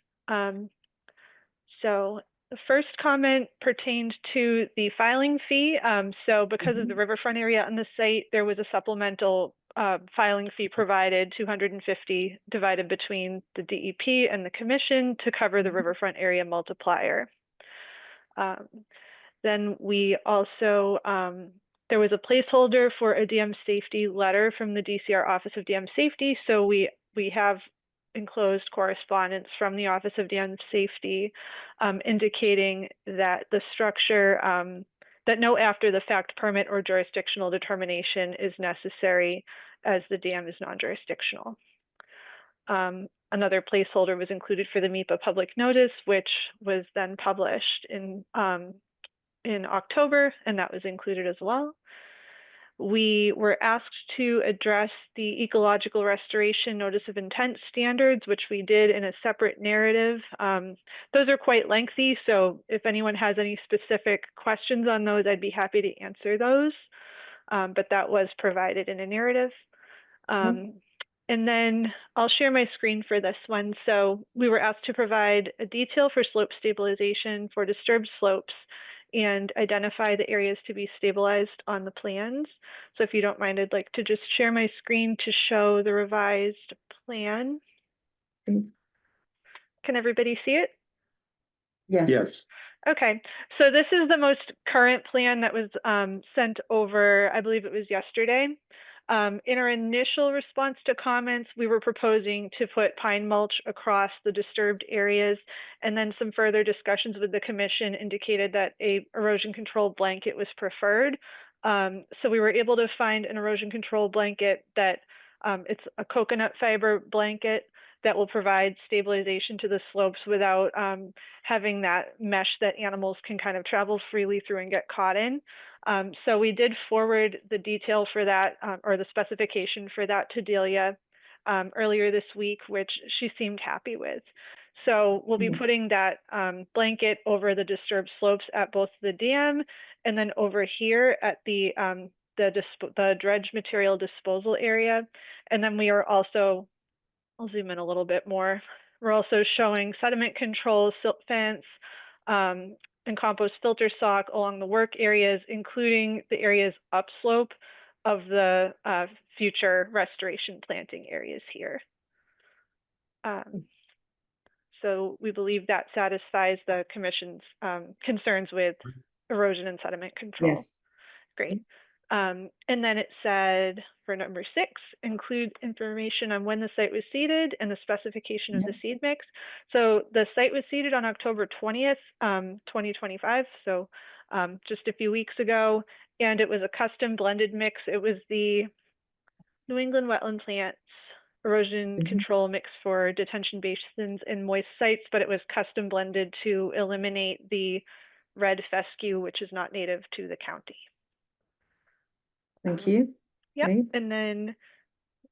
So the first comment pertained to the filing fee. So because of the riverfront area on the site, there was a supplemental filing fee provided, 250 divided between the DEP and the commission to cover the riverfront area multiplier. Then we also, there was a placeholder for a dam safety letter from the DCR Office of Dam Safety. So we have enclosed correspondence from the Office of Dam Safety indicating that the structure, that no after the fact permit or jurisdictional determination is necessary as the dam is non-jurisdictional. Another placeholder was included for the MEPA public notice, which was then published in October, and that was included as well. We were asked to address the ecological restoration notice of intent standards, which we did in a separate narrative. Those are quite lengthy, so if anyone has any specific questions on those, I'd be happy to answer those. But that was provided in a narrative. And then I'll share my screen for this one. So we were asked to provide a detail for slope stabilization for disturbed slopes and identify the areas to be stabilized on the plans. So if you don't mind, I'd like to just share my screen to show the revised plan. Can everybody see it? Yes. Okay, so this is the most current plan that was sent over, I believe it was yesterday. In our initial response to comments, we were proposing to put pine mulch across the disturbed areas, and then some further discussions with the commission indicated that a erosion control blanket was preferred. So we were able to find an erosion control blanket that it's a coconut fiber blanket that will provide stabilization to the slopes without having that mesh that animals can kind of travel freely through and get caught in. So we did forward the detail for that, or the specification for that to Delia earlier this week, which she seemed happy with. So we'll be putting that blanket over the disturbed slopes at both the dam and then over here at the dredge material disposal area. And then we are also, I'll zoom in a little bit more. We're also showing sediment control, silt fence, and compost filter sock along the work areas, including the areas upslope of the future restoration planting areas here. So we believe that satisfies the commission's concerns with erosion and sediment control. Yes. Great. And then it said for number 6, include information on when the site was seeded and the specification of the seed mix. So the site was seeded on October 20th, 2025. So just a few weeks ago, and it was a custom blended mix. It was the New England wetland plants erosion control mix for detention basins and moist sites, but it was custom blended to eliminate the red fescue, which is not native to the county. Thank you. Yep, Great. and then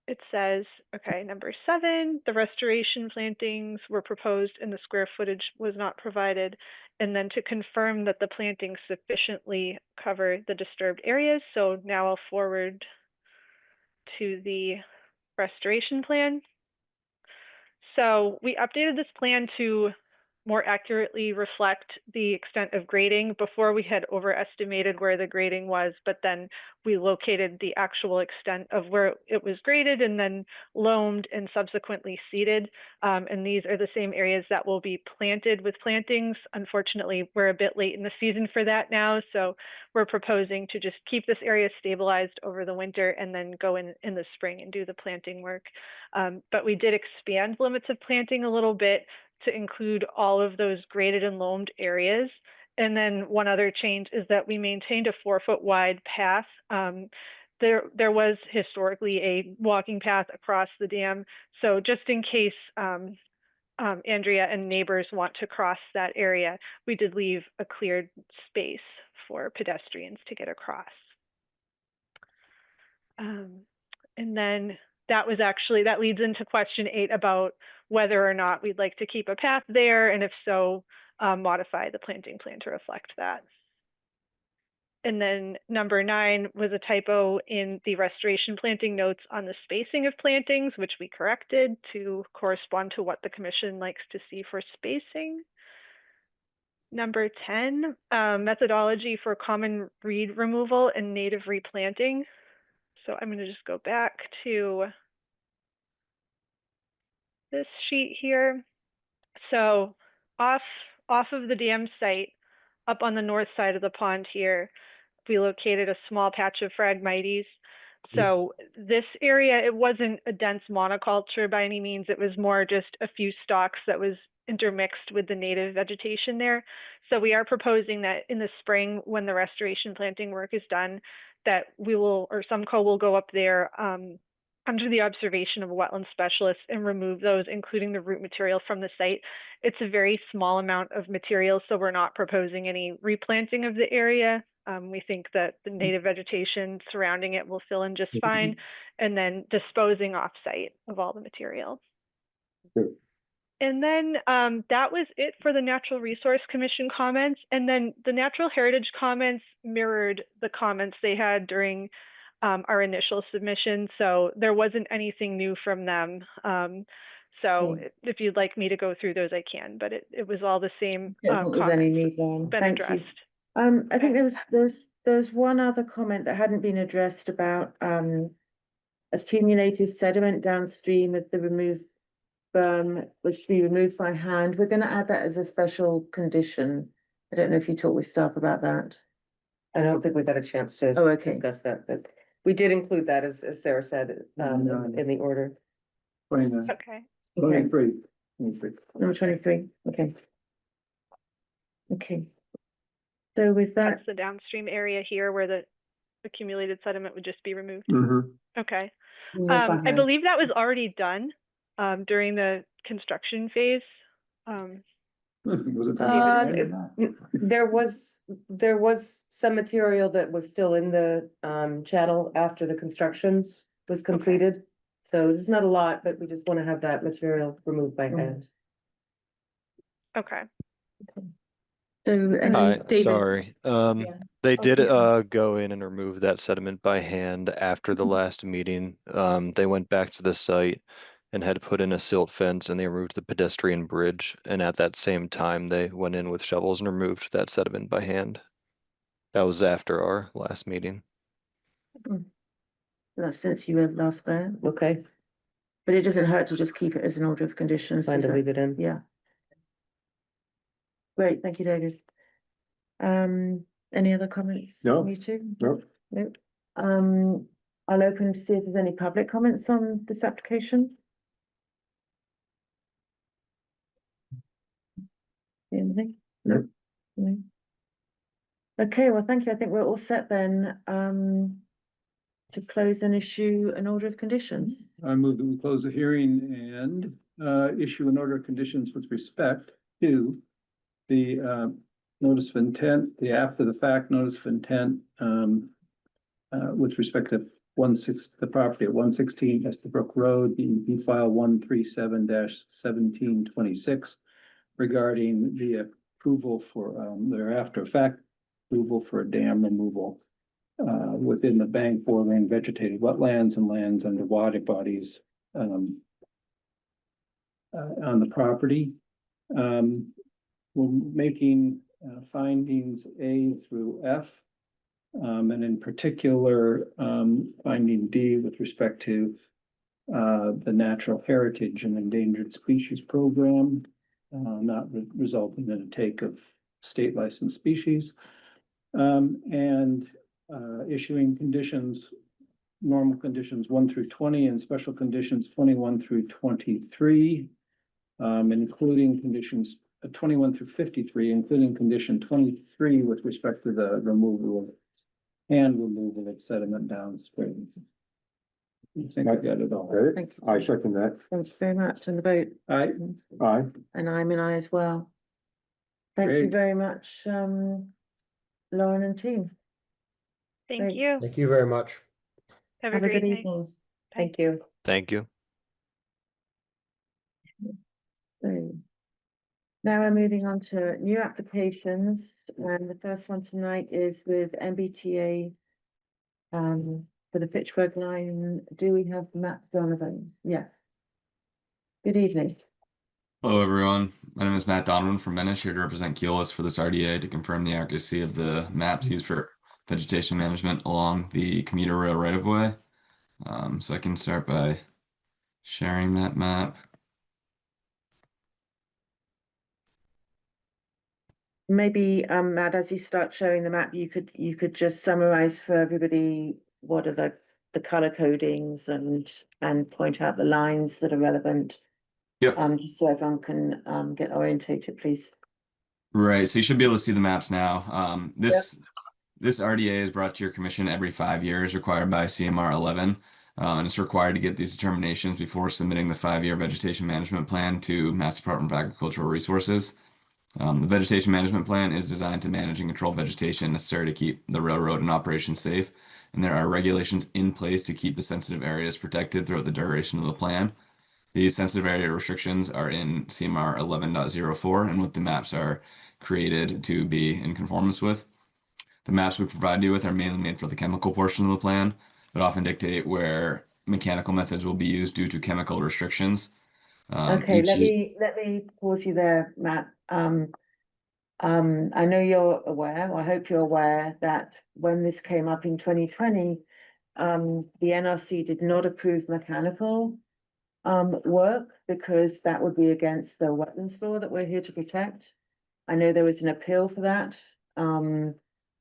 it says, okay, number 7, the restoration plantings were proposed and the square footage was not provided. And then to confirm that the plantings sufficiently cover the disturbed areas. So now I'll forward to the restoration plan. So we updated this plan to more accurately reflect the extent of grading. Before we had overestimated where the grading was, but then we located the actual extent of where it was graded and then loamed and subsequently seeded. And these are the same areas that will be planted with plantings. Unfortunately, we're a bit late in the season for that now. So we're proposing to just keep this area stabilized over the winter and then go in the spring and do the planting work. But we did expand limits of planting a little bit to include all of those graded and loamed areas. And then one other change is that we maintained a 4-foot wide path. There was historically a walking path across the dam. So just in case Andrea and neighbors want to cross that area, we did leave a cleared space for pedestrians to get across. And then that leads into question 8 about whether or not we'd like to keep a path there, and if so, modify the planting plan to reflect that. And then number 9 was a typo in the restoration planting notes on the spacing of plantings, which we corrected to correspond to what the commission likes to see for spacing. Number 10, methodology for common reed removal and native replanting. So I'm going to just go back to this sheet here. So off of the dam site, up on the north side of the pond here, we located a small patch of Phragmites. So this area, it wasn't a dense monoculture by any means. It was more just a few stalks that was intermixed with the native vegetation there. So we are proposing that in the spring, when the restoration planting work is done, that we will, or Sumco will go up there under the observation of a wetland specialist and remove those, including the root material from the site. It's a very small amount of material, so we're not proposing any replanting of the area. We think that the native vegetation surrounding it will fill in just fine, and then disposing off-site of all the material. Good. And then that was it for the Natural Resource Commission comments. And then the Natural Heritage comments mirrored the comments they had during our initial submission. So there wasn't anything new from them. If you'd like me to go through those, I can, but it was all the same I don't think there's any comments need then. been Thank you. addressed. I think there's one other comment that hadn't been addressed about accumulated sediment downstream of the removed berm was to be removed by hand. We're going to add that as a special condition. I don't know if you talked with staff about that. I don't think we got a chance to Oh, okay. discuss that, but we did include that, as Sarah said, in the order. 29, Okay. 23. Number 23, okay. Okay. So with that, That's the downstream area here where the accumulated sediment would just be removed. Mhm. Okay. remove by I hand. believe that was already done during the construction phase. Was it? There was some material that was still in the channel after the construction was completed. So there's not a lot, but we just want to have that material removed by hand. Okay. So, and Hi, then David, sorry. Yeah. They Oh, did please go. go in and remove that sediment by hand after the last meeting. They went back to the site and had put in a silt fence, and they removed the pedestrian bridge. And at that same time, they went in with shovels and removed that sediment by hand. That was after our last meeting. that's since you were last there, Okay, but it doesn't hurt to just keep it as an order of conditions. fine is to that- leave it in. Yeah. Great, thank you, David. Any other comments? No. from You two? Nope. Nope. I'll open to see if there's any public comments on this application. Anything? Nope. No. Okay, well, thank you. I think we're all set then, to close and issue an order of conditions. I move that we close the hearing and issue an order of conditions with respect to the notice of intent, the after the fact notice of intent with respect to the property at 116 Estabrook Road, DEP file 137-1726 regarding the approval for their after effect approval for a dam removal within the bank bordering vegetated wetlands and lands under water bodies on the property. We're making findings A through F. And in particular, finding D with respect to the Natural Heritage and Endangered Species Program, not resulting in a take of state licensed species. And issuing conditions, normal conditions 1 through 20 and special conditions 21 through 23, including conditions 21 through 53, including condition 23 with respect to the removal of sediment downstream. I think I got it all. Okay, Thank you. I second that. Thanks very much, and the vote, Aye. Aye. and I'm an aye as well. Thank you Great. very much, Lauren and team. Thank Great. you. Thank you very much. Have Have a a great good night. evening. Thank you. Thank you. So now we're moving on to new applications, and the first one tonight is with MBTA for the Fitchburg line. Do we have Matt Donovan? Yes. Good evening. Hello, everyone. My name is Matt Donovan from Menish, here to represent Keolis for this RDA to confirm the accuracy of the maps used for vegetation management along the commuter rail right-of-way. So I can start by sharing that map. Maybe, Matt, as you start showing the map, you could just summarize for everybody what are the color codings and point out the lines that are relevant. Yep. Just so everyone can get orientated, please. Right, so you should be able to see the maps now. This RDA is brought to your commission every 5 years, required by CMR 11. And it's required to get these determinations before submitting the 5-year vegetation management plan to Mass Department of Agricultural Resources. The vegetation management plan is designed to manage and control vegetation necessary to keep the railroad in operation safe. And there are regulations in place to keep the sensitive areas protected throughout the duration of the plan. These sensitive area restrictions are in CMR 11.04 and what the maps are created to be in conformance with. The maps we provide you with are mainly made for the chemical portion of the plan, but often dictate where mechanical methods will be used due to chemical restrictions. Okay, let me pause you there, Matt. I know you're aware, or I hope you're aware, that when this came up in 2020, the NRC did not approve mechanical work because that would be against the wetlands law that we're here to protect. I know there was an appeal for that.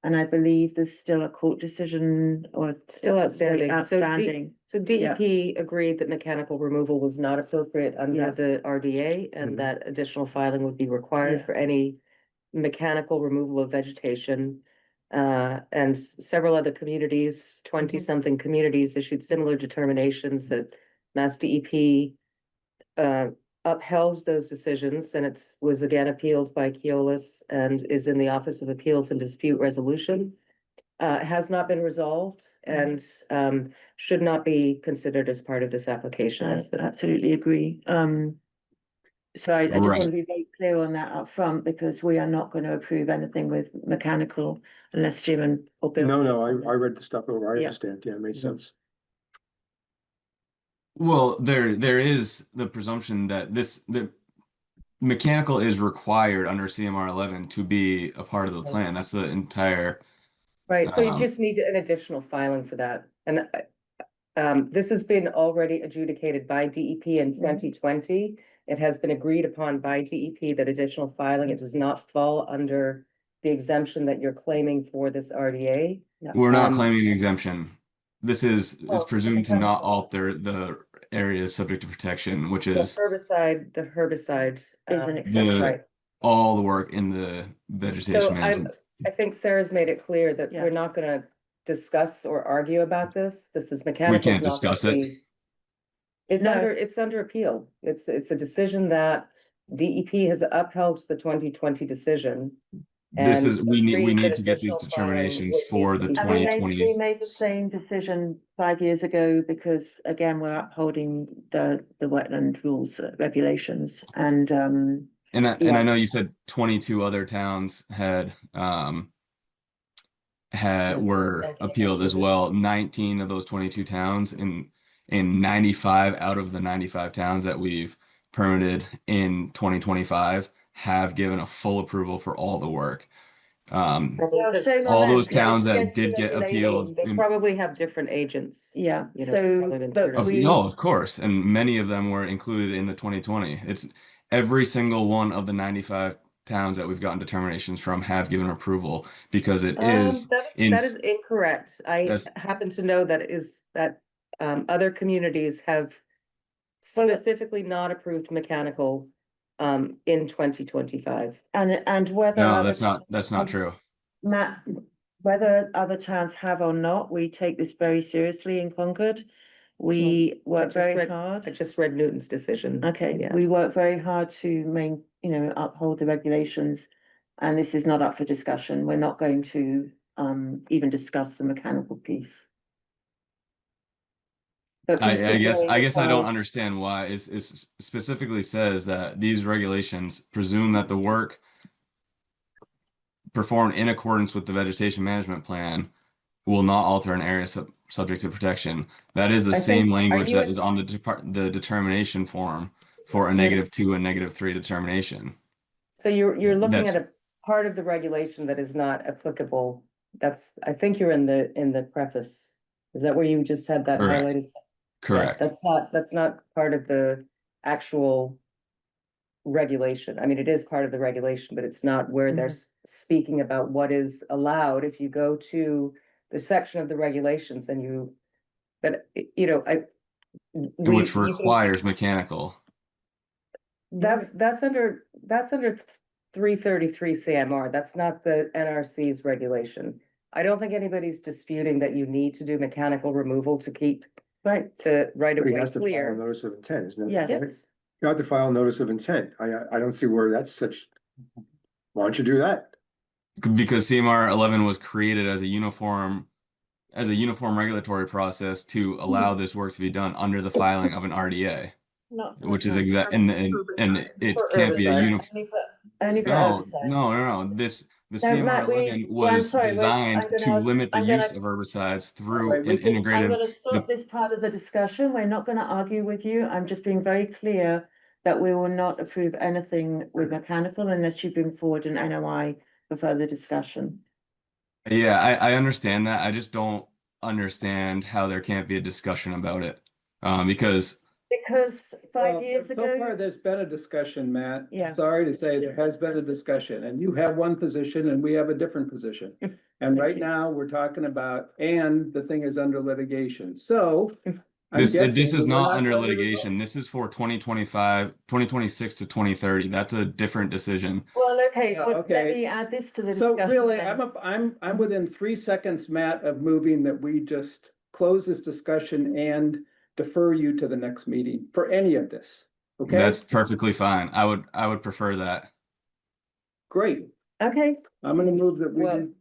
And I believe there's still a court decision or Still outstanding. outstanding. So DEP agreed that mechanical removal was not appropriate under Yeah. the RDA and that additional filing would be required Yeah. for any mechanical removal of vegetation. And several other communities, 20-something communities issued similar determinations that Mass DEP upheld those decisions, and was again appealed by Keolis and is in the Office of Appeals and Dispute Resolution. It has not been resolved and should not be considered as part of this application. I absolutely agree. So I just want to be very clear on that up front, because we are not going to approve anything with mechanical unless Jim or Bill. No, I read the stuff over. I Yeah. understand. Yeah, it makes sense. Well, there is the presumption that the mechanical is required under CMR 11 to be a part of the plan. That's the entire. Right, so you just need an additional filing for that. And this has been already adjudicated by DEP in 2020. It has been agreed upon by DEP that additional filing, it does not fall under the exemption that you're claiming for this RDA. We're not claiming an exemption. This is Well, presumed to not alter the areas subject to protection, which The is herbicide Is an exception. right. all the work in the vegetation So management. I think Sarah's made it clear that Yeah. we're not gonna discuss or argue about this. This is mechanical. We can't discuss it. No. It's under appeal. It's a decision that DEP has upheld the 2020 decision. This is and we agreed need that to get these additional determinations filing for would the need to be- I mean, 2020. we made the same decision 5 years ago because, again, we're upholding the wetland rules, regulations, and And I Yeah. know you said 22 other towns were appealed as well. 19 of those 22 towns in 95 out of the 95 towns that we've permitted in 2025 have given a full approval for all the work. Shame on All them. those Yeah, towns that against the did get regulations. appealed They in- probably have different agents. yeah, You know, so, rather than but courtesy. we. of course, and many of them were included in the 2020. It's every single one of the 95 towns that we've gotten determinations from have given approval because it is That in is incorrect. I That's- happen to know that other communities have specifically not approved mechanical in 2025. And whether. no, other- that's not true. Matt, whether other towns have or not, we take this very seriously in Concord. We work very hard. I just read Newton's decision. Okay, Yeah. we work very hard to uphold the regulations, and this is not up for discussion. We're not going to even discuss the mechanical piece. But I guess considering I don't how- understand why it specifically says that these regulations presume that the work performed in accordance with the vegetation management plan will not alter an area subject to protection. That is the I same think- language you that at- is on the determination form for a -2 and -3 determination. So you're looking That's- at a part of the regulation that is not applicable. I think you're in the preface. Is that where you just had that Correct. highlighted? Yeah, Correct. That's not part of the actual regulation. I mean, it is part of the regulation, but it's not where they're speaking about what is allowed. If you go to the section of the regulations and you, but you know, Which requires mechanical. that's under 333 CMR. That's not the NRC's regulation. I don't think anybody's disputing that you need to do mechanical removal to keep the right of But he way has to file a clear. notice of intent, isn't it? Yes. You have to file a notice of intent. I don't see where that's such. Why don't you do that? Because CMR 11 was created as a uniform regulatory process to allow this work to be done under the filing of an RDA, which is exact, and it can't be a uniform. Only for No, herbicide. no. The No, CMR Matt, 11 well, I'm was sorry, designed I'm gonna to ask- limit the I'm gonna- use of herbicides through Right, an we can- I'm integrated. gonna stop this part of the discussion. We're not gonna argue with you. I'm just being very clear that we will not approve anything with mechanical unless you bring forward an NOI for further discussion. Yeah, I understand that. I just don't understand how there can't be a discussion about it. Because Because five Well, years so far, ago, there's been a discussion, Matt. Yeah. Sorry to say, there has been a discussion, and you have one position and we have a different position. And right now, we're talking about, and the thing is under litigation, so. I'm this guessing is we're not under going to litigation. This is for 2025, 2026 to 2030. That's a different decision. well, okay, Yeah, but let okay. me add this to the So discussion. really, then. I'm within 3 seconds, Matt, of moving that we just close this discussion and defer you to the next meeting for any of this. Okay, That's perfectly fine. I would prefer that. great. Okay, I'm gonna move that we Well, do,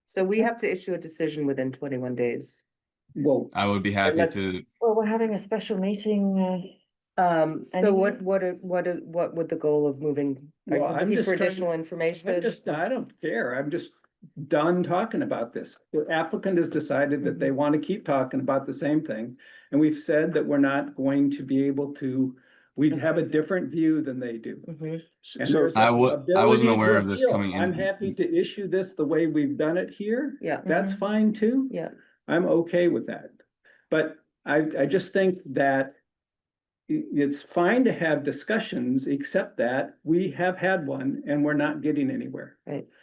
so we have to issue a decision within 21 days. well, I would be happy let's- to. well, we're having a special meeting, So Anything? what would the goal of moving? Are Well, you I'm looking just for trying- additional information? I don't care. I'm just done talking about this. The applicant has decided that they want to keep talking about the same thing. And we've said that we're not going to be able to, we'd have a different view than they do. Mhm. And So there's I a wasn't ability to aware of this appeal. coming in. I'm happy to issue this the way we've done it here. Yeah. That's fine too. Yeah. I'm okay with that. But I just think that it's fine to have discussions, except that we have had one and we're not getting anywhere.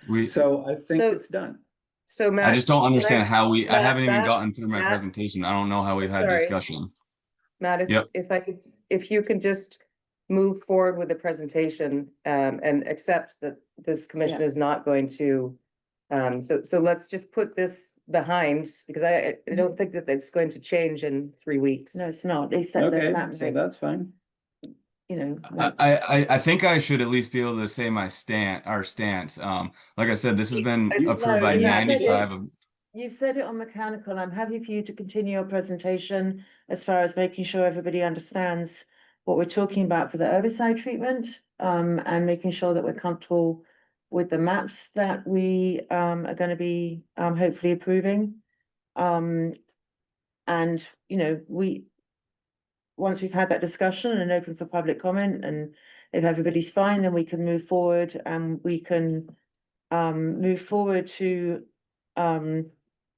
We, So I think So- it's done. So Matt. I just don't understand how I Matt, haven't even Matt, gotten through my Matt, presentation. I don't know how we've had sorry. discussion. Matt, Yep. if you could just move forward with the presentation, and accept that this commission is not going to. So let's just put this behind, because I don't think that it's going to change in 3 weeks. no, it's not, they said Okay, that, so that's fine. you know. I think I should at least be able to say our stance. Like I said, this has been You- approved by no, you- 95 of. You've said it on mechanical. I'm happy for you to continue your presentation as far as making sure everybody understands what we're talking about for the herbicide treatment, and making sure that we're comfortable with the maps that we, are gonna be, hopefully approving. And, you know, once we've had that discussion and open for public comment, and if everybody's fine, then we can move forward and we can, move forward to,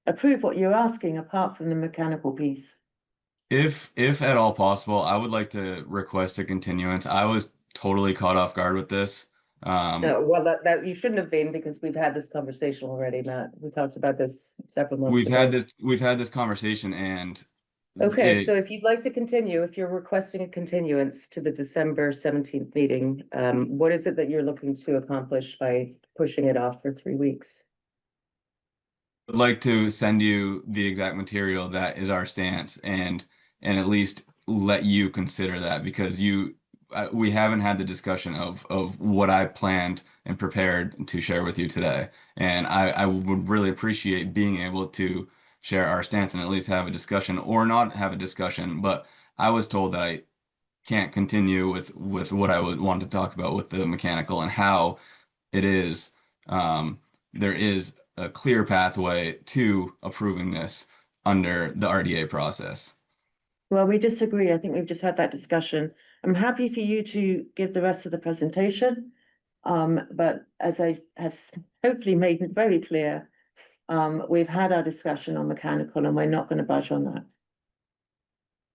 approve what you're asking apart from the mechanical piece. If at all possible, I would like to request a continuance. I was totally caught off guard with this. No, well, that you shouldn't have been, because we've had this conversation already, Matt. We talked about this several months ago. We've had this conversation, and Okay, it- so if you'd like to continue, if you're requesting a continuance to the December 17th meeting, what is it that you're looking to accomplish by pushing it off for 3 weeks? I'd like to send you the exact material that is our stance, and at least let you consider that, because we haven't had the discussion of what I planned and prepared to share with you today. And I would really appreciate being able to share our stance and at least have a discussion, or not have a discussion. But I was told that I can't continue with what I would want to talk about with the mechanical, and how it is, there is a clear pathway to approving this under the RDA process. Well, we disagree. I think we've just had that discussion. I'm happy for you to give the rest of the presentation. But as I have hopefully made it very clear, we've had our discussion on mechanical and we're not gonna budge on that.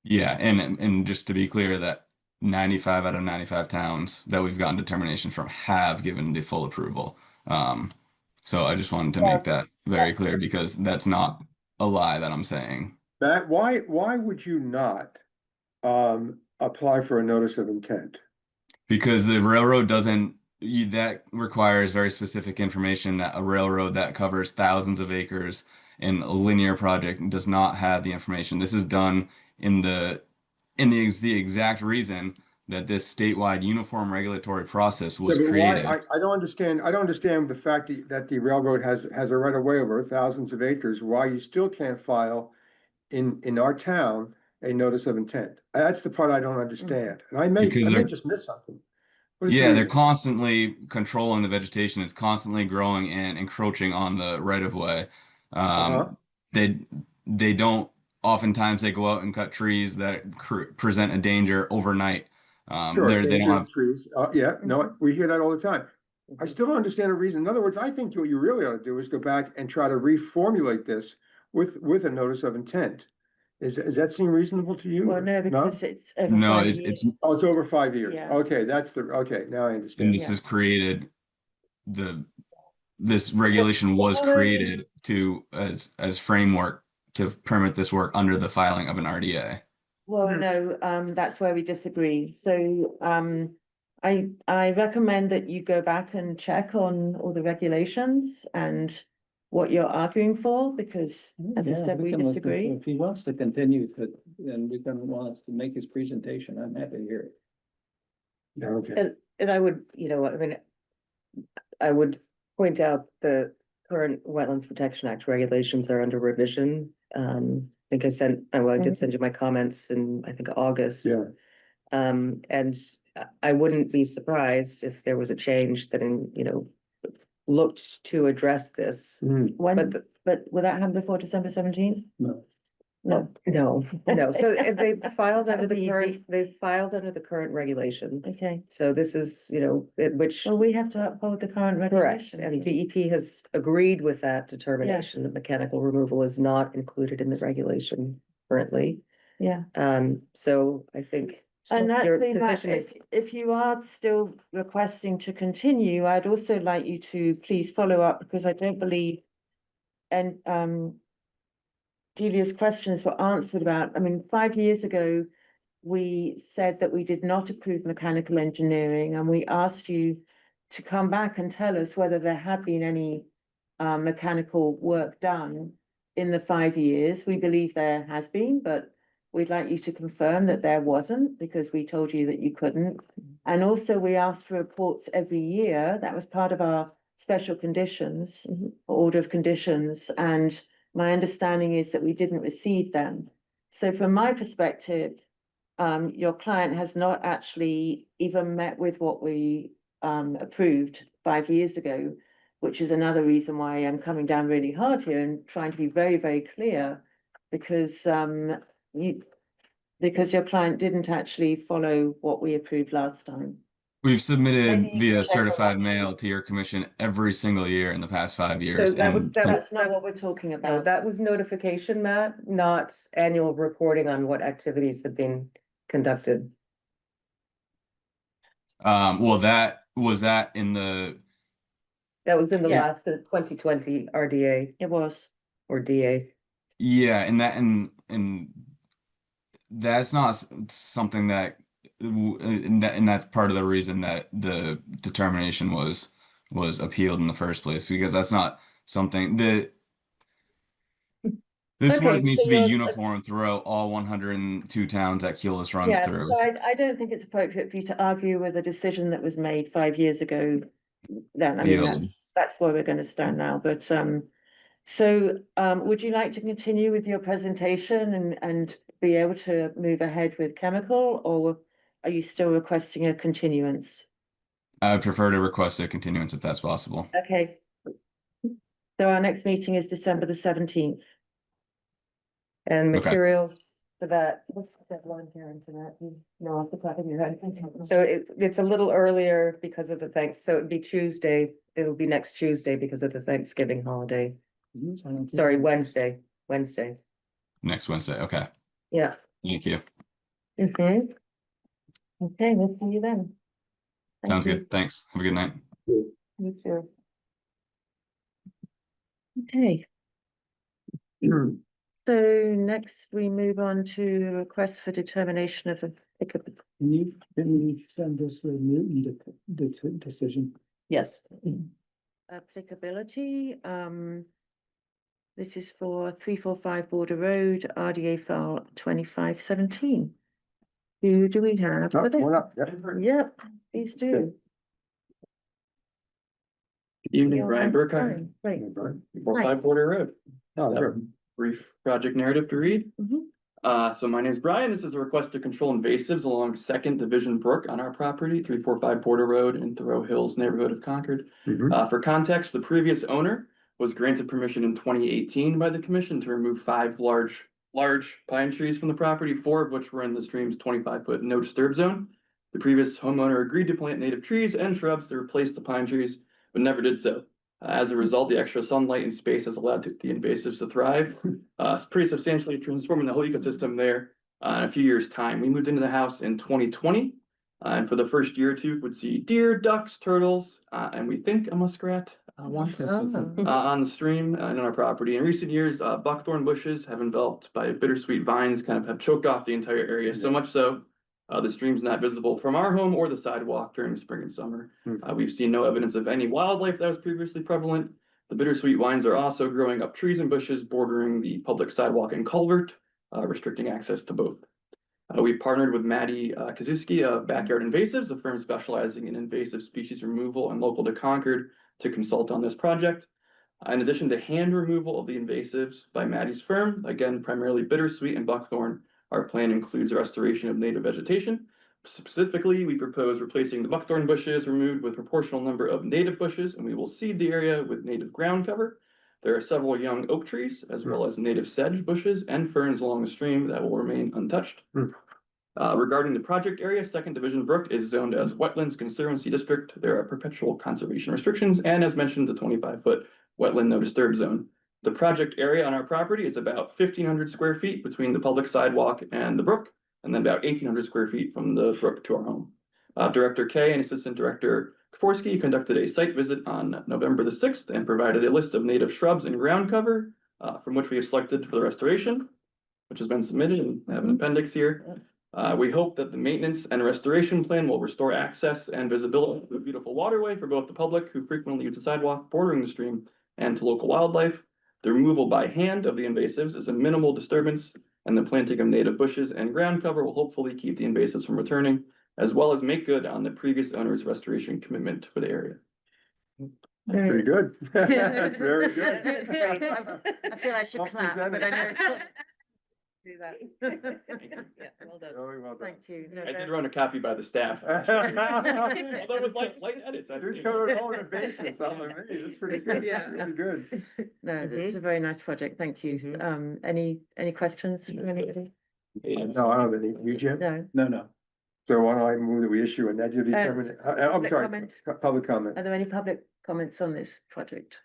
Yeah, and just to be clear that 95 out of 95 towns that we've gotten determination from have given the full approval. So I just wanted to make that very clear because that's not a lie that I'm saying. Matt, why would you not apply for a notice of intent? Because the railroad doesn't, that requires very specific information that a railroad that covers thousands of acres in a linear project does not have the information. This is done in the exact reason that this statewide uniform regulatory process was Yeah, but created. I don't understand the fact that the railroad has a right of way over thousands of acres, why you still can't file in our town a notice of intent. That's the part I don't understand. And I may Because they're- just miss something. What is the Yeah, they're reason? constantly controlling the vegetation. It's constantly growing and encroaching on the right of way. Uh-huh. They don't, oftentimes they go out and cut trees that present a danger overnight. Sure, They don't endangered have, trees. Yeah, no, we hear that all the time. I still don't understand a reason. In other words, I think what you really ought to do is go back and try to reformulate this with a notice of intent. Does that seem reasonable to you? Well, no, because it's over no, 5 it's, years. Oh, it's over 5 years. Yeah. Okay, okay, now I and understand. this has created this regulation was created to, as framework to permit this work under the filing of an RDA. Well, no, that's where we disagree. So, I recommend that you go back and check on all the regulations and what you're arguing for, because as I Yeah, said, we can listen. disagree. If he wants to continue to, and wants to make his presentation, I'm happy to hear it. Yeah, okay. And I would, I mean, I would point out the current Wetlands Protection Act regulations are under revision. I think I did send you my comments in, I think, August. Yeah. And I wouldn't be surprised if there was a change that looked to address this. When, but will that happen before December 17th? No. No. No, so they filed That under would be easy. they filed under the current regulation. Okay, So this is, which. well, we have to uphold the current Correct, regulations. and DEP has agreed with that determination that mechanical removal is not included in the regulation currently. Yeah. So I think And your actually, Matt, position is, if you are still requesting to continue, I'd also like you to please follow up, because I don't believe and Julia's questions were answered about, 5 years ago, we said that we did not approve mechanical engineering, and we asked you to come back and tell us whether there had been any mechanical work done in the 5 years. We believe there has been, but we'd like you to confirm that there wasn't, because we told you that you couldn't. And also, we asked for reports every year. That was part of our special conditions, order of conditions, and my understanding is that we didn't receive them. So from my perspective, your client has not actually even met with what we approved 5 years ago, which is another reason why I'm coming down really hard here and trying to be very, very clear, because your client didn't actually follow what we approved last time. We've submitted Maybe you via can check certified on that. mail to your commission every single year in the past 5 years. So that was- and That's not what we're talking no, about. that was notification, Matt, not annual reporting on what activities have been conducted. well, that was that in the That was in the Yeah. last 2020 RDA It was. or DA. yeah, and that's not something that and that's part of the reason that the determination was appealed in the first place, because that's not something that this work Okay, needs so to be you're- uniform throughout all 102 towns that Keolis runs Yeah, through. so I don't think it's appropriate for you to argue with a decision that was made 5 years ago. Then, Appealed. that's where we're gonna stand now, but, so, would you like to continue with your presentation and be able to move ahead with chemical, or are you still requesting a continuance? I would prefer to request a continuance if that's possible. Okay. So our next meeting is December the 17th. And Okay. materials for that. What's the deadline here, Internet? You know, off the top of your head. So it's a little earlier because of the so it'd be Tuesday, it'll be next Tuesday because of the Thanksgiving holiday. Sorry, Wednesday. Next Wednesday. Okay. Yeah. Thank you. Okay, we'll see you then. Thank Sounds you. good. Thanks. Have a good night. You too. Okay. So next we move on to request for determination of applicability. Can you send us the Newton decision? Yes. Applicability, this is for 345 Border Road, RDA file 2517. Who do we have Oh, for this? one up, yep. Yep, please do. Good evening, You're Brian on Burkhardt, time. Great. 4-5 Border Road. Oh, there. Brief project narrative to read. Mhm. So my name is Brian. This is a request to control invasives along Second Division Brook on our property, 345 Border Road in Thoreau Hills neighborhood of Concord. Mhm. For context, the previous owner was granted permission in 2018 by the commission to remove 5 large pine trees from the property, 4 of which were in the stream's 25-foot no disturb zone. The previous homeowner agreed to plant native trees and shrubs to replace the pine trees, but never did so. As a result, the extra sunlight and space has allowed the invasives to thrive, pretty substantially transforming the whole ecosystem there in a few years' time. We moved into the house in 2020, and for the first year or two, would see deer, ducks, turtles, and we think a muskrat once on the stream and on our property. In recent years, buckthorn bushes have enveloped by bittersweet vines, kind of have choked off the entire area, so much so the stream's not visible from our home or the sidewalk during spring and summer. We've seen no evidence of any wildlife that was previously prevalent. The bittersweet vines are also growing up trees and bushes bordering the public sidewalk and culvert, restricting access to both. We've partnered with Maddie Kazuski of Backyard Invasives, a firm specializing in invasive species removal and local to Concord, to consult on this project. In addition to hand removal of the invasives by Maddie's firm, again, primarily bittersweet and buckthorn, our plan includes restoration of native vegetation. Specifically, we propose replacing the buckthorn bushes removed with a proportional number of native bushes, and we will seed the area with native ground cover. There are several young oak trees, as well as native sedge bushes and ferns along the stream that will remain untouched. Regarding the project area, Second Division Brook is zoned as Wetlands Conservancy District. There are perpetual conservation restrictions, and as mentioned, the 25-foot wetland no disturb zone. The project area on our property is about 1,500 square feet between the public sidewalk and the brook, and then about 1,800 square feet from the brook to our home. Director Kay and Assistant Director Kforski conducted a site visit on November the 6th and provided a list of native shrubs and ground cover from which we have selected for the restoration, which has been submitted, and I have an appendix here. We hope that the maintenance and restoration plan will restore access and visibility to the beautiful waterway for both the public who frequently use the sidewalk bordering the stream and to local wildlife. The removal by hand of the invasives is a minimal disturbance, and the planting of native bushes and ground cover will hopefully keep the invasives from returning, as well as make good on the previous owner's restoration commitment for the area. Pretty good. That's very good. That's great. I feel I should Well clap, but I know. presented. Do that. Yeah, well done. Very well done. Thank you. No, I did very- run a copy by the staff. Although with light edits. I You think. covered all the bases, I'm like, hey, that's pretty good, that's Yeah. really good. No, it's a very nice project. Thank you. Any questions from anybody? No, I don't have any, you, Jim? No. No. So why don't I move that we issue a negative determination? I'm public sorry, comment. public comment. Are there any public comments on this project?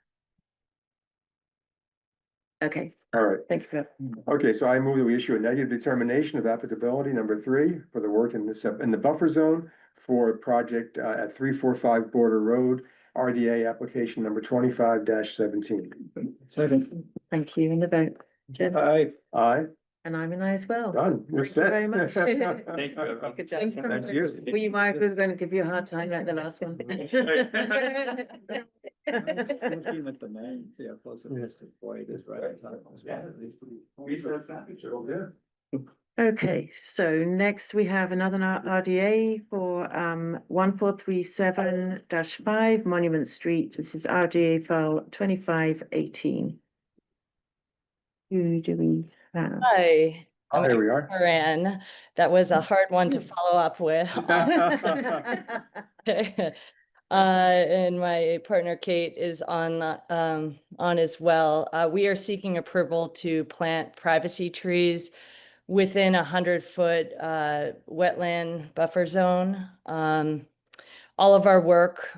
Okay, All right. thank you for. Okay, so I move that we issue a negative determination of applicability number 3 for the work in the buffer zone for project at 345 Border Road, RDA application number 25-17. Second. Thank you. In the vote, Jim, Aye. Aye, and I'm an aye as well. done, you're Thank you set. very much. Thank you, everyone. Good job. Thanks so Thank you. Were you worried we were going to give you a hard time like the last one? Looking at the man, see how close it is to Boyd is right on top of us. Okay, so next we have another RDA for 1437-5 Monument Street. This is RDA file 2518. Who do we have? Hi, Oh, there we are. Moran. That was a hard one to follow up with. And my partner Kate is on as well. We are seeking approval to plant privacy trees within 100-foot wetland buffer zone. All of our work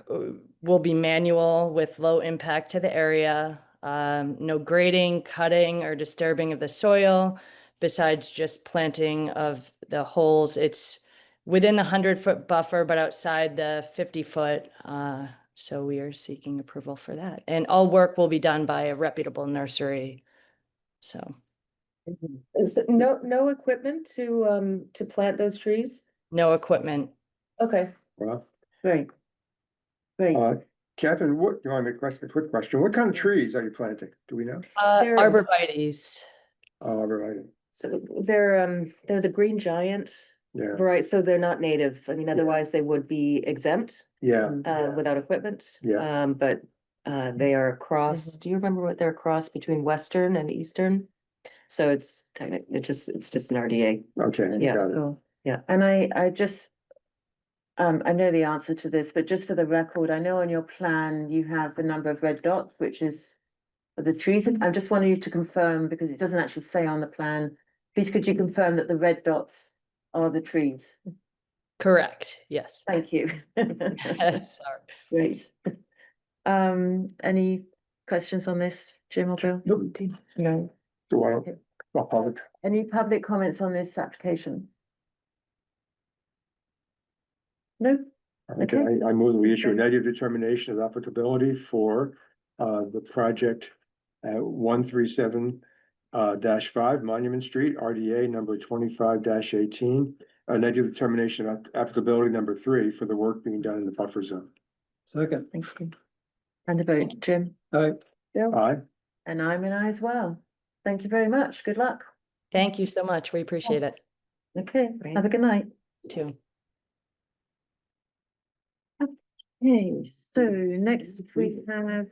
will be manual with low impact to the area. No grading, cutting, or disturbing of the soil, besides just planting of the holes. It's within the 100-foot buffer, but outside the 50-foot. So we are seeking approval for that. And all work will be done by a reputable nursery. So No equipment to plant those trees? no equipment. Okay, Well, Great. Great. Kevin, what, you want to make a quick question? What kind of trees are you planting? Do we know? They're- Arborvitaes. Right, so they're the green giant yeah, variety, so they're not native. I mean, otherwise they would be exempt yeah. without equipment. Yeah. But they are a cross. Do you remember what they're a cross between Western and Eastern? So it's technically, it's just an RDA. Okay, Yeah. got it. Cool. Yeah, and I just, I know the answer to this, but just for the record, I know on your plan, you have the number of red dots, which is the trees. I just wanted you to confirm, because it doesn't actually say on the plan. Please, could you confirm that the red dots are the trees? Correct, yes. Thank you. Sorry. Great. Any questions on this, Jim or Bill? Nope. No. So why don't, public, Any public comments on this application? No? okay, I move that we issue a negative determination of applicability for the project at 137 -5 Monument Street, RDA number 25-18. A negative determination of applicability number 3 for the work being done in the buffer zone. Second. Thank you. And the vote, Jim? Aye. Bill? Aye. And I'm an aye as well. Thank you very much. Good luck. Thank you so much. We appreciate it Okay, have a good night. too. Okay, so next we have,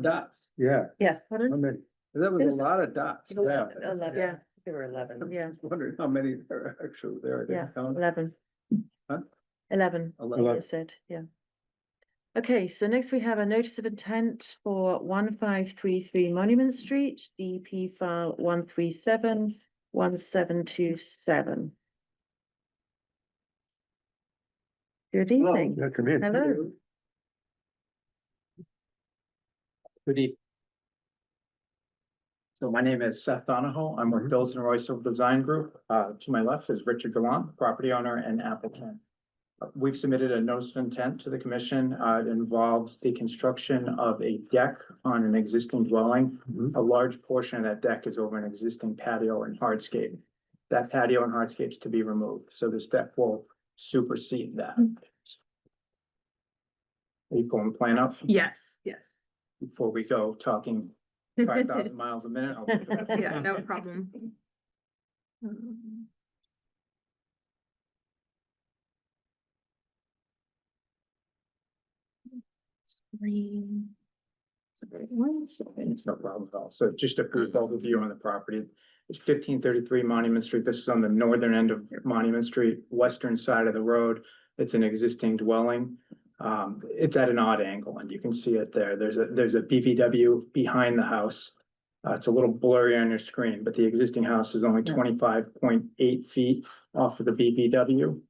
Dots. Yeah. Yeah. How many? That was There's- a lot of dots. Yeah. 11. Yeah. There were 11. yeah, Wondering how many there are actually there. I didn't yeah, count. 11. Huh? 11, 11. you said, yeah. Okay, so next we have a notice of intent for 1533 Monument Street, DP file 1371727. Good evening. Yeah, come in. Hello. Good evening. So my name is Seth Donahoe. I'm with Bills and Royce of Design Group. To my left is Richard Gallant, property owner and applicant. We've submitted a notice of intent to the commission. It involves the construction of a deck on an existing dwelling. A large portion of that deck is over an existing patio and hardscape. That patio and hardscape is to be removed, so this deck will supersede that. Are you pulling the plan up? Yes, yes. Before we go talking 5,000 miles a minute. I'll put it up. Yeah, no problem. It's no problem at all. So just a brief overview on the property. It's 1533 Monument Street. This is on the northern end of Monument Street, western side of the road. It's an existing dwelling. It's at an odd angle and you can see it there. There's a BVW behind the house. It's a little blurry on your screen, but the existing house is only 25.8 feet off of the BVW.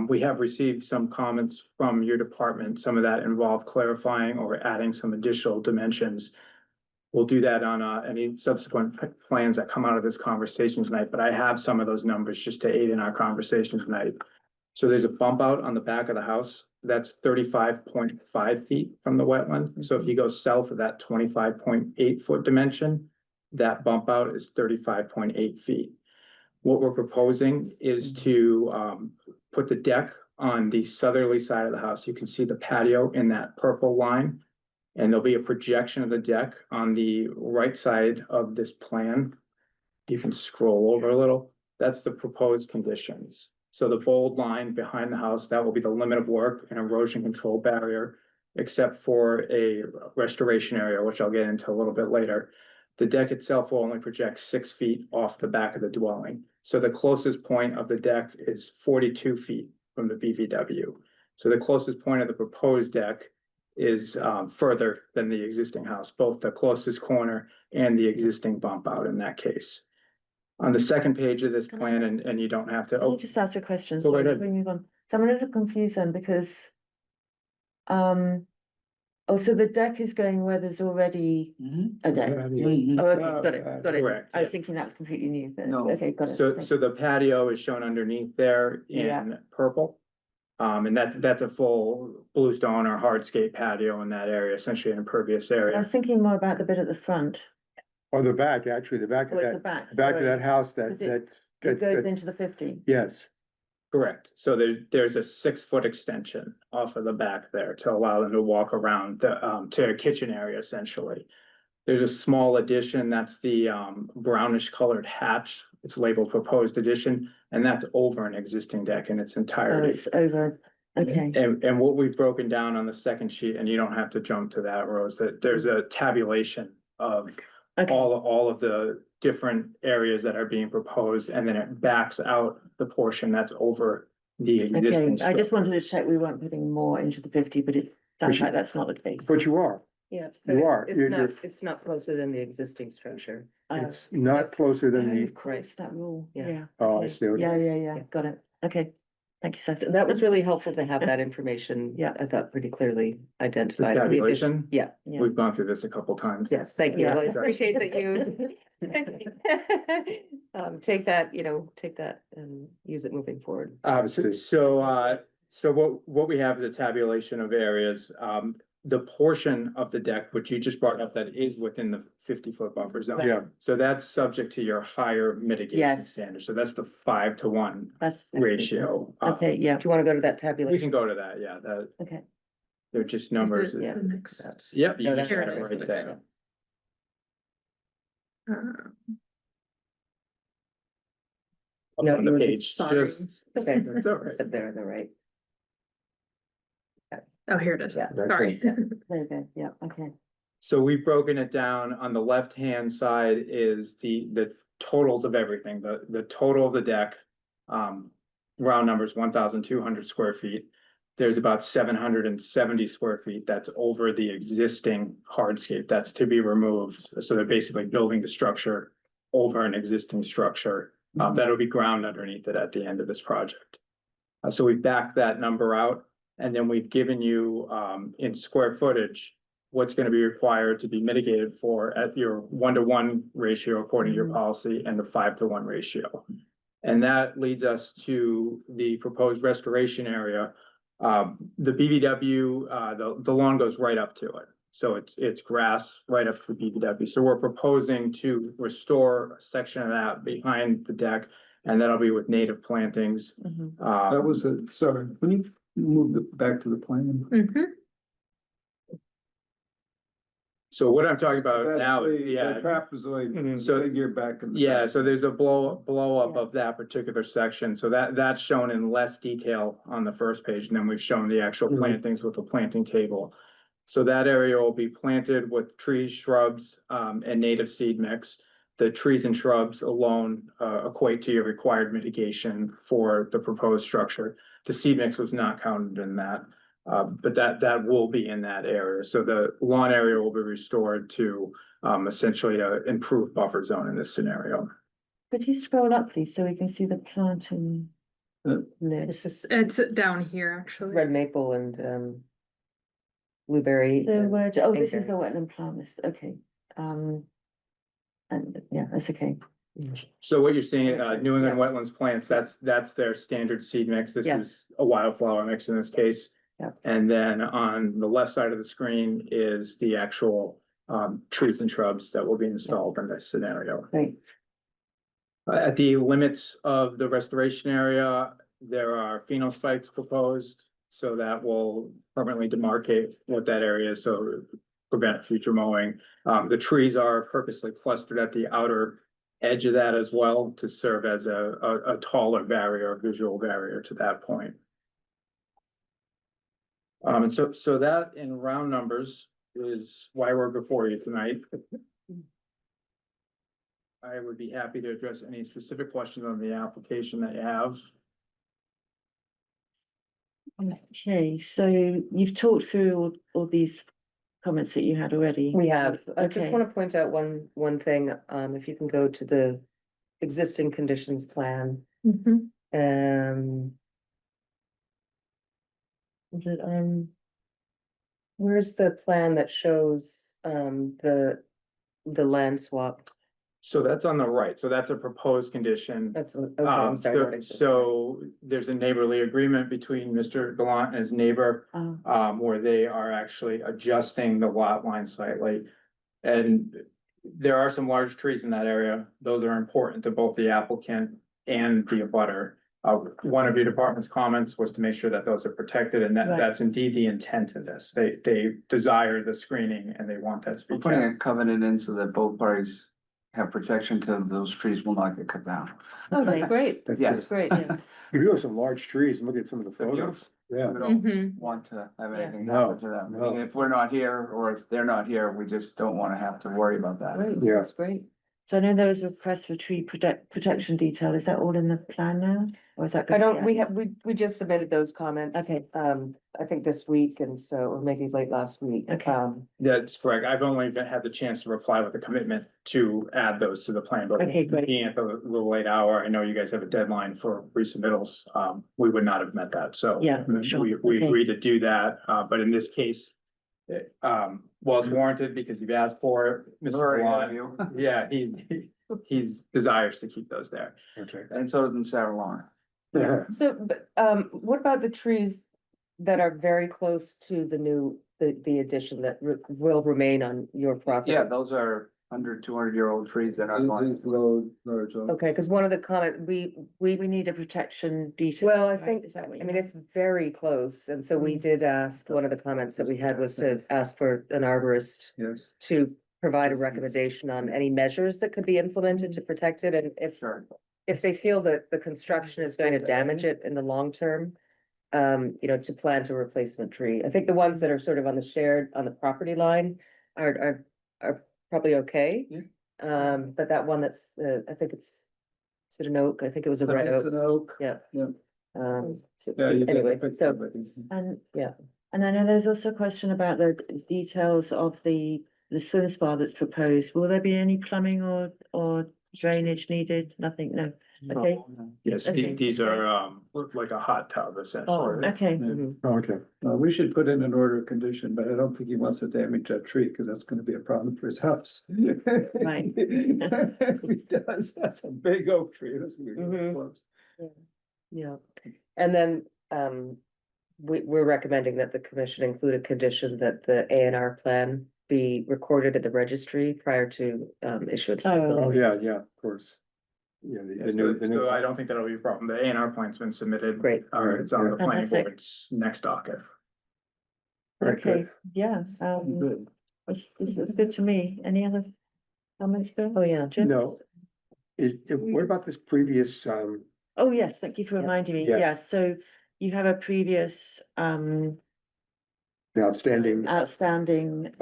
We have received some comments from your department. Some of that involved clarifying or adding some additional dimensions. We'll do that on any subsequent plans that come out of this conversation tonight, but I have some of those numbers just to aid in our conversation tonight. So there's a bump out on the back of the house. That's 35.5 feet from the wetland. So if you go south of that 25.8 foot dimension, that bump out is 35.8 feet. What we're proposing is to put the deck on the southerly side of the house. You can see the patio in that purple line. And there'll be a projection of the deck on the right side of this plan. You can scroll over a little. That's the proposed conditions. So the bold line behind the house, that will be the limit of work and erosion control barrier, except for a restoration area, which I'll get into a little bit later. The deck itself will only project 6 feet off the back of the dwelling. So the closest point of the deck is 42 feet from the BVW. So the closest point of the proposed deck is further than the existing house, both the closest corner and the existing bump out in that case. On the second page of this plan, and you don't have to. Can I just ask a question? Go right Sorry, ahead. before we move on. So I'm a little confused then because Oh, so the deck is going where there's already a deck? Mhm. Oh, okay, got it, got it. Correct, I was yeah. thinking that's completely new, but, No. okay, got it. So, Thank so the patio is shown underneath there Yeah. in purple. And that's a full bluestone or hardscape patio in that area, essentially an impervious I area. was thinking more about the bit at the front, Or the back, actually, the back or of at the that, back. back of sorry. that house Because that, it that, goes that, into the 50. yes. Correct. So there's a 6-foot extension off of the back there to allow them to walk around to a kitchen area essentially. There's a small addition, that's the brownish colored hatch. It's labeled proposed addition, and that's over an existing deck in its Oh, entirety. it's over, okay. And what we've broken down on the second sheet, and you don't have to jump to that, Rose, that there's a tabulation of Okay, all of the different areas that are being proposed, and then it backs out the portion that's over the existing. okay, I just structure. wanted to check we weren't putting more into the 50, but it sounds you- like that's not the case. But you are, Yeah. You are. It's not closer than the existing structure. it's not closer than Oh, the, of course, that rule, Yeah. yeah. Oh, I okay. see, okay. Yeah, yeah, Yeah. got it, okay, thank you, Seth. That was really helpful to have that information. Yeah. I thought pretty clearly The identified. tabulation, Yeah, Yeah. we've gone through this a couple times. yes, thank you. Yeah. Well, I appreciate that you take that, take that and use it moving forward. So what we have is a tabulation of areas, the portion of the deck, which you just brought up, that is within the 50-foot buffer zone. yeah, So that's subject to your higher mitigation Yes. standard, so that's the 5-to-1 That's. ratio. Okay, yeah, Do you want to go to that We tabulation? can go to that, yeah, that, okay. they're just numbers. Is it Yeah. the next? Yep, you No, just that's got it right. right there. No, On the you were- page, Sorry. just- Okay, That's all right. sit there on the right. Oh, here it is. Yeah. Sorry. There you go, yeah, okay. So we've broken it down. On the left-hand side is the totals of everything, the total of the deck. Round numbers, 1,200 square feet. There's about 770 square feet that's over the existing hardscape that's to be removed. So they're basically building the structure over an existing structure. That'll be ground underneath it at the end of this project. So we backed that number out, and then we've given you in square footage what's gonna be required to be mitigated for at your 1-to-1 ratio according to your policy and the 5-to-1 ratio. And that leads us to the proposed restoration area. The BBW, the lawn goes right up to it. So it's grass right up to the BBW. So we're proposing to restore a section of that behind the deck, and that'll be with native plantings. Mhm. That was sorry, can you move it back to the plan? Mhm. So what I'm talking about now, The yeah. trapezoid So- figure back in the. Yeah, back. so there's a blow up Yeah. of that particular section, so that's shown in less detail on the first page, and then we've shown the actual Mhm. plantings with the planting table. So that area will be planted with trees, shrubs, and native seed mix. The trees and shrubs alone equate to your required mitigation for the proposed structure. The seed mix was not counted in that. But that will be in that area, so the lawn area will be restored to essentially a improved buffer zone in this scenario. Could you scroll up, please, so we can see the planting list? It's down here, actually. Red maple and blueberry. The word, oh, this is Pinkberry. the wetland plant list, okay. And, yeah, that's okay. So what you're seeing, New England Wetlands plants, that's their standard seed mix. This Yes. is a wildflower mix in this case. Yep. And then on the left side of the screen is the actual trees and shrubs that will be installed in this scenario. Great. At the limits of the restoration area, there are phenol spikes proposed, so that will permanently demarcate what that area is, so prevent future mowing. The trees are purposely clustered at the outer edge of that as well to serve as a taller barrier, visual barrier to that point. And so that in round numbers is why we're before you tonight. I would be happy to address any specific questions on the application that you have. Okay, so you've talked through all these comments that you had already. We have, I just Okay. want to point out one thing, if you can go to the existing conditions plan. Mhm. Is it, Where's the plan that shows, the land swap? So that's on the right, so that's a proposed condition. That's, okay, I'm sorry. So- not existing. So there's a neighborly agreement between Mr. Gallant and his neighbor, where they are actually adjusting the lot line slightly. And there are some large trees in that area. Those are important to both the applicant and the abutter. One of your department's comments was to make sure that those are protected, and Right. that's indeed the intent of this. They desire the screening and they want that to be We're putting kept. a covenant in so that both parties have protection to those trees will not get cut down. Oh, that's great. That's Yeah. That's great, yeah. You do have some large trees and look at some of the They're photos. Yeah. We don't Mhm. want to have Yeah. anything No, happen to them. no. And if we're not here, or if they're not here, we just don't wanna have to worry about that. Great, Yeah. that's great. So I know there was a request for tree protection detail. Is that all in the plan now? Or is that? I gonna don't, be we added? have, we just submitted those comments. Okay. I think this week, and so, or maybe late last week. Okay. That's correct. I've only had the chance to reply with a commitment to add those to the plan, but Okay, great. being at the little late hour, I know you guys have a deadline for resubmittals. We would not have met that, so. Yeah, sure. We Okay. agreed to do that, but in this case, was warranted because you've asked for it. Mr. Sorry, Gallant. you. Yeah, he desires to keep those there. Okay. And so does Sarah Lauren. Yeah. So, but, what about the trees that are very close to the new, the addition that will remain on your property? Yeah, those are under 200-year-old trees that are going. Okay, because one of the we need a protection detail. Well, I right? think, Is that what I you mean, meant? it's very close, and so we did ask, one of the comments that we had was to ask for an arborist Yes. to provide a recommendation on any measures that could be implemented to protect it, and Sure. if they feel that the construction is going to damage it in the long term, to plant a replacement tree. I think the ones that are sort of on the property line are probably okay. But that one that's, I think is it an oak? I think it was a red It's oak. an oak. Yeah. Yeah. Yeah, you get anyway, a picture so, of it. And, yeah, and I know there's also a question about the details of the swim spa that's proposed. Will there be any plumbing or drainage needed? Nothing, no. Okay, Yes, Okay. these are, like a hot tub essentially. okay. mhm. Okay. We should put in an order of condition, but I don't think he wants to damage that tree, because that's gonna be a problem for his house. Right. If he does, that's a big oak tree, that's gonna be really Mhm. close. Yeah, and then, we're recommending that the commission include a condition that the A and R plan be recorded at the registry prior to, issuance. of the Oh. building. Oh, yeah, of course. Yeah, the new, So I don't think that'll be a problem. The A&R plan's been submitted. Great. It's on the planning Fantastic. board's next docket. Very good. Okay, yeah, Good. it's good to me. Any other comments, Bill? Oh, yeah. Jim? No. What about this previous, Oh, yes, thank you for Yeah. reminding me. Yeah. Yeah, so you have a previous the outstanding, outstanding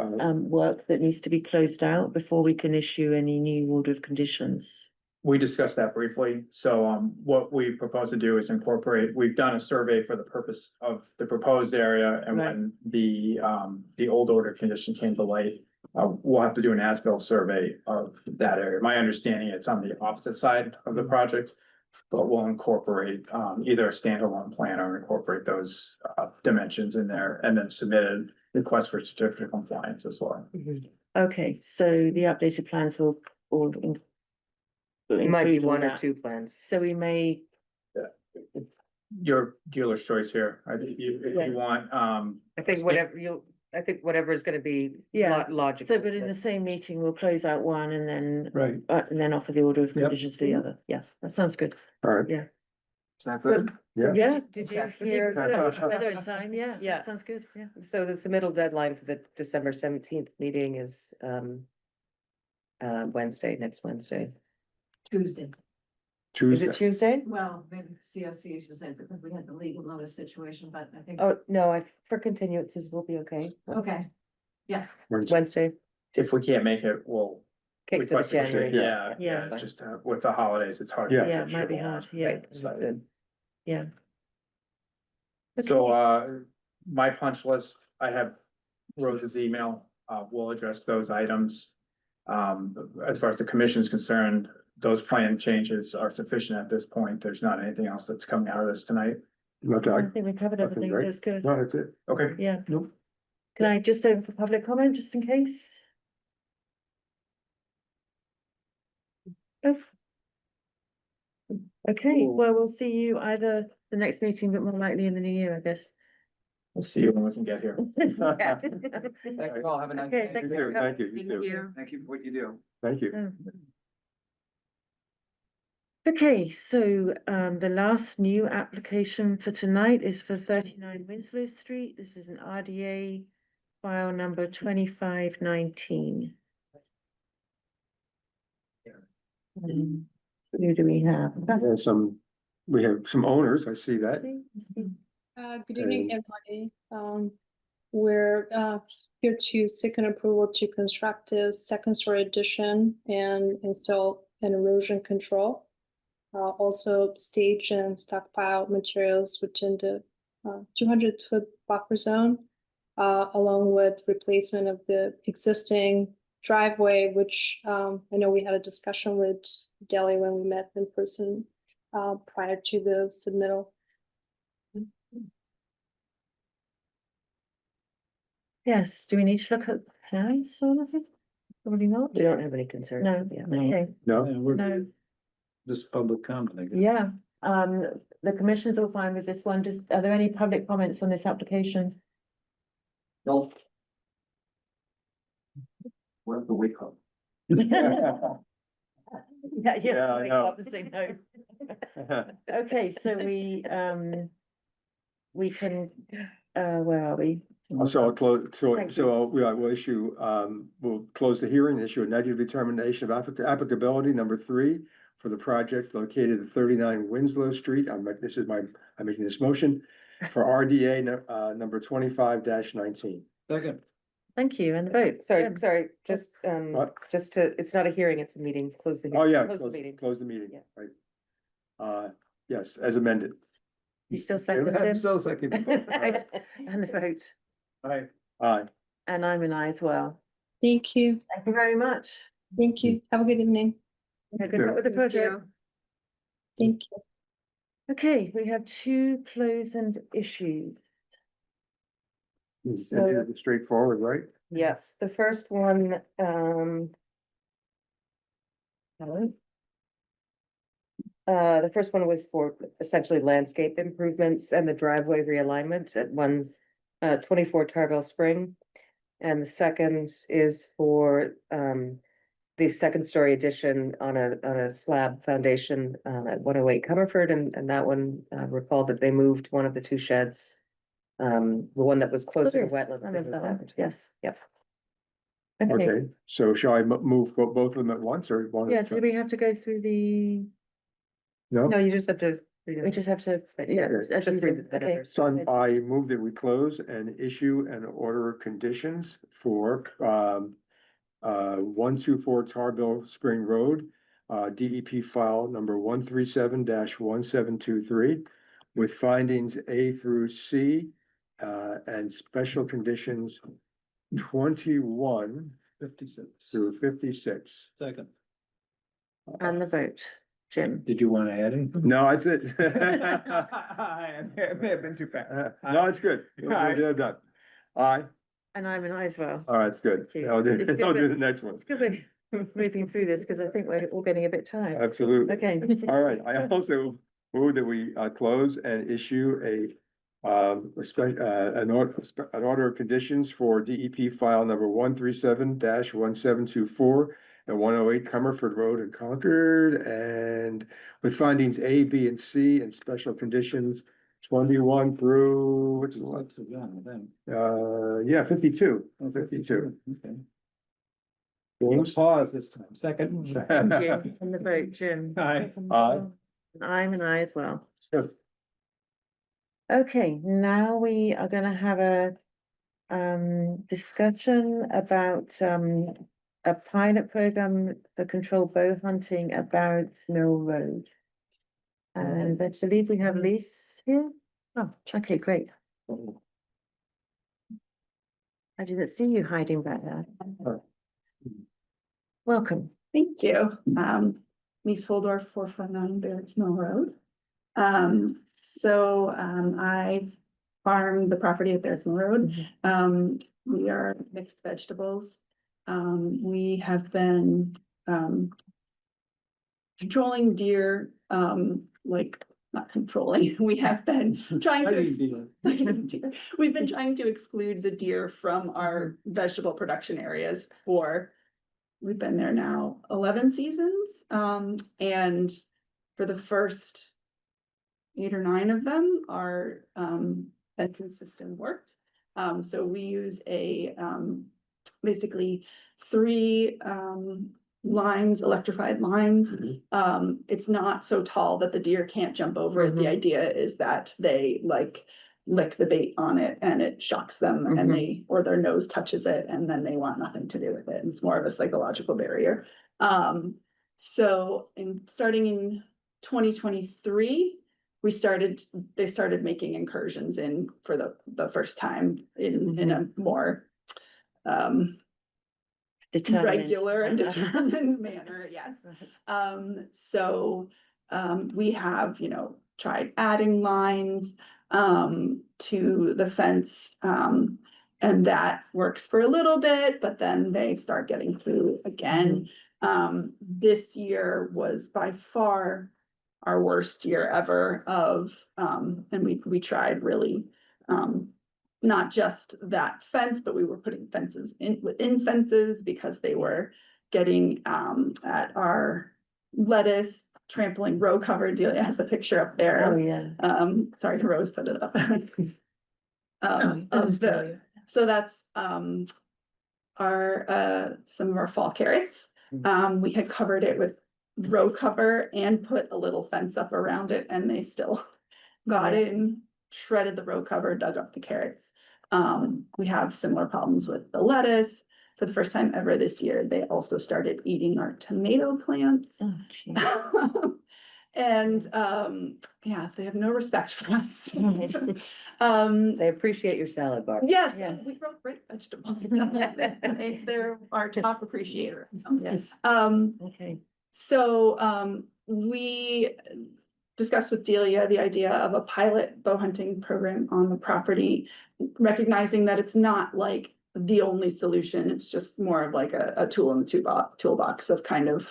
work that needs to be closed out before we can issue any new order of conditions. We discussed that briefly. So, what we propose to do is incorporate, we've done a survey for the purpose of the proposed area. And Right. when the old order condition came to light, we'll have to do an as-built survey of that area. My understanding, it's on the opposite side of the project. But we'll incorporate, either a standalone plan or incorporate those, dimensions in there and then submit a request for certificate of compliance as well. Mhm. Okay, so the updated plans will It might be include all one or that. two plans. So we may, Your dealer's choice here. If Yeah. you want, I think whatever is gonna be Yeah. logical. so but in the same meeting, we'll close out one and Right. then offer the order of Yep. conditions for the other. Yes, that sounds good. all right. Yeah. Is that So- good? Yeah. Yeah. Did you Okay. hear? Weather in time, yeah. Yeah. Sounds good, yeah. So the submittal deadline for the December 17th meeting is, Wednesday, next Wednesday. Tuesday. Is Tuesday. it Tuesday? Well, maybe CFC is just saying because we had the legal notice situation, but I think. Oh, no, for continuances, we'll be okay. Okay, yeah. Wednesday. Wednesday, if we can't make it, we'll. kick to the request a condition. January. Yeah, Yeah. yeah, just with the holidays, it's hard. to Yeah. Yeah, get it might be sure. hard, yeah. Right, understood. Yeah. So, Okay. my punch list, I have Rose's email, we'll address those items. As far as the commission is concerned, those plan changes are sufficient at this point. There's not anything else that's coming out of this tonight. Not I that think we covered nothing, everything, right? that's good, No, that's it. Okay. yeah. Nope. Can I just open for public comment, just in case? Oh. Okay, well, we'll see you either the next meeting, but more likely in the new year, I guess. We'll see you when we can get here. Yeah. Thank you all. Have a nice Okay, day. thank You you. too. Thank you. You too. Thank you for what you do. Thank you. Okay, so the last new application for tonight is for 39 Winslow Street. This is an RDA file number 2519. Who do we have? We have some owners, I see that. Good evening, And- everybody. We're here to seek an approval to construct a second-story addition and install an erosion control. Also stage and stockpile materials within the 200-foot buffer zone, along with replacement of the existing driveway, which I know we had a discussion with Delhi when we met in person prior to the submittal. Yes, do we need to look at plans or anything? Probably not. We don't have any concerns. No, Yeah. okay, No? Yeah, we're no, just public comment, I guess. yeah, the commission's all fine with this one. Just, are there any public comments on this application? No. What the wake up? Yeah, Yeah, yes, I we know. obviously no. Okay, so we can, where are we? So I'll close, Thank you. we'll issue, we'll close the hearing, issue a negative determination of applicability number 3 for the project located at 39 Winslow Street. I'm making this motion for RDA number 25-19. Second. Thank you, and the vote. Sorry, Jim? sorry, just What? just to, it's not a hearing, it's a meeting. Close the Oh, hearing. yeah, Close the meeting. close the meeting, Yeah. right. Yes, as amended. You still second, I'm Jim? still second. And the vote, Aye. Aye. and I'm an aye as well. Thank you. Thank you very much. Thank you. Have a good evening. Yeah, good luck with the project. Thank you. Okay, we have 2 closed-end issues. It's So- straightforward, right? Yes, the first one, hello? The first one was for essentially landscape improvements and the driveway realignment at 124 Tarbell Spring. And the second is for the second story addition on a slab foundation at 108 Comerford, and that one recalled that they moved one of the 2 sheds. The one that was closer to Yes, wetlands. I they remember moved that that one. one to- Yes. Yep. Okay, Okay, so shall I move both of them at once or one? at a yeah, do time? we have to go through the, No? No, you just have to. read it. we just have to, yeah. Okay. as Just read usual. the Okay. letters. So I move that we close and issue an order of conditions for 124 Tarbell Spring Road, DEP file number 137-1723 with findings A through C and special conditions 21 56. through 56. Second. And the vote, Jim. Did you want to add anything? No, that's it. It may have been too fast. No, it's good. We're done. Aye. And I'm an aye as well. All right, it's good. Thank you. I'll do, It's good I'll do that- the next one. It's good we're moving through this because I think we're all getting a bit tired. Absolutely. Okay. All right, I also move that we close and issue an order of conditions for DEP file number 137-1724 at 108 Comerford Road in Concord, and with findings A, B, and C and special conditions 21 through, what's the one? Yeah, 52. 52. Okay. James? Pause this time. Second. Thank you. And the vote, Jim. Aye. Aye. And I'm an aye as well. Good. Okay, now we are gonna have a discussion about a pilot program for controlled bow hunting at Barrett's Mill Road. And I believe we have Lise here. Oh, okay, great. I didn't see you hiding back there. Welcome. Thank you. Lise Holdorf, 449 Barrett's Mill Road. I farm the property at Barrett's Mill Road. we are mixed vegetables. We have been, controlling deer, like, not controlling, we have been trying to. We've been trying to exclude the deer from our vegetable production areas we've been there now 11 seasons. And for the first 8 or 9 of them, our fencing system worked. So we use basically 3 lines, electrified lines. It's not so tall that the deer can't jump over it. The idea is that they like lick the bait on it and it shocks them and or their nose touches it and then they want nothing to do with it. It's more of a psychological barrier. So starting in 2023, they started making incursions in for the first time in a more regular and determined manner, yes. So we have, tried adding lines to the fence, and that works for a little bit, but then they start getting through again. This year was by far our worst year ever and we tried really, not just that fence, but we were putting fences within fences because they were getting at our lettuce, trampling row cover. Delia has a picture up there. Oh, yeah. Sorry, Rose put it up. So that's some of our fall carrots. We had covered it with row cover and put a little fence up around it, and they still got in, shredded the row cover, dug up the carrots. We have similar problems with the lettuce. For the first time ever this year, they also started eating our tomato plants. And yeah, they have no respect for us. They appreciate your salad bar. Yes, we grow great vegetables. They're our top appreciator. Okay. So we discussed with Delia the idea of a pilot bow hunting program on the property, recognizing that it's not like the only solution. It's just more of like a tool in the toolbox of kind of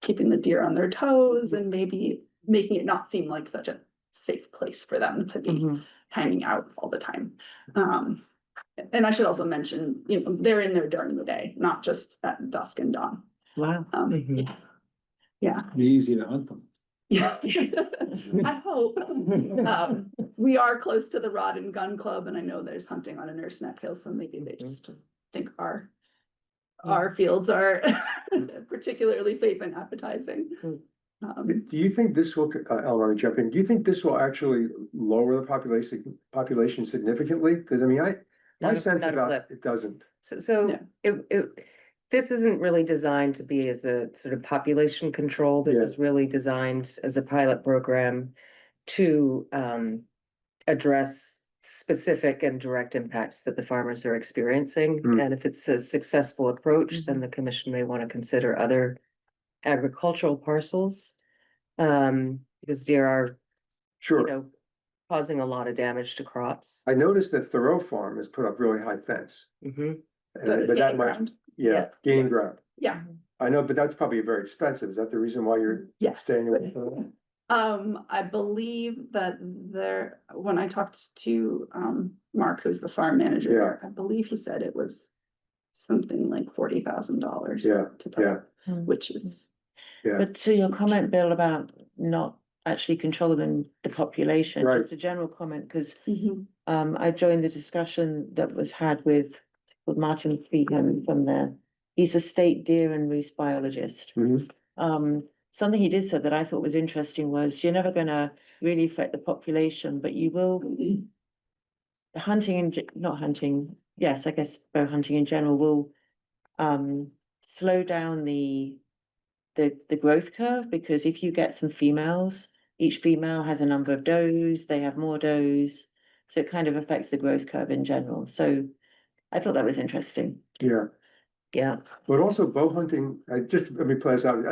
keeping the deer on their toes and maybe making it not seem like such a safe place for them to be hanging out all the time. And I should also mention, they're in there during the day, not just at dusk and dawn. Wow. Yeah. Be easy to hunt them. Yeah, I hope. We are close to the Rod and Gun Club, and I know there's hunting on a Nurse Neck Hill, so maybe they just think our fields are particularly safe and appetizing. Do you think this will, I'll let me jump in, do you think this will actually lower the population significantly? Because I mean, my sense about it doesn't. So this isn't really designed to be as a sort of population control. This is really designed as a pilot program to address specific and direct impacts that the farmers are experiencing. And if it's a successful approach, then the commission may want to consider other agricultural parcels. Because deer are, causing a lot of damage to crops. I noticed that Thoreau Farm has put up really high fence. But that might, gaining ground. Yeah. I know, but that's probably very expensive. Is that the reason why you're staying away from it? I believe that when I talked to Mark, who's the farm manager there, I believe he said it was something like $40,000 to put up, which is. But to your comment, Bill, about not actually controlling the population, just a general comment, because I joined the discussion that was had with Martin Feehan from there. He's a state deer and moose biologist. Something he did say that I thought was interesting was you're never going to really affect the population, but you will. Hunting and not hunting, yes, I guess bow hunting in general will slow down the growth curve, because if you get some females, each female has a number of does, they have more does, so it kind of affects the growth curve in general. So I thought that was interesting. Yeah. But also bow hunting, let me play this out.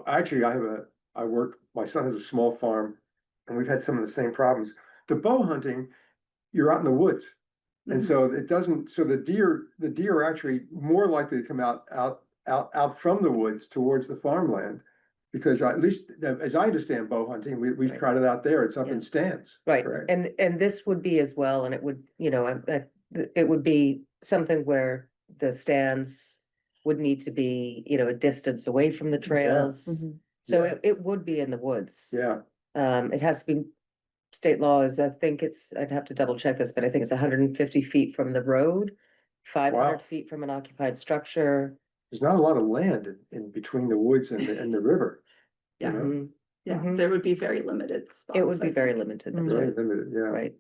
Actually, my son has a small farm and we've had some of the same problems. The bow hunting, you're out in the woods. And so it doesn't, so the deer are actually more likely to come out from the woods towards the farmland. Because at least, as I understand bow hunting, we've Right. tried it out there, it's up in stands. Right, correct? and this would be as well, and it would, you know, it would be something where the stands would need to be, you know, a distance away from the trails. So Yeah. it would be in the woods. Yeah, It has to be, state law is, I think I'd have to double check this, but I think it's 150 feet from the road, 500 Wow. feet from an occupied structure. there's not a lot of land in between the woods and the river. you Yeah. know? Mhm. Yeah, Mhm. there would be very limited spots. It would be I very think. limited, that's Very right, limited, yeah, right.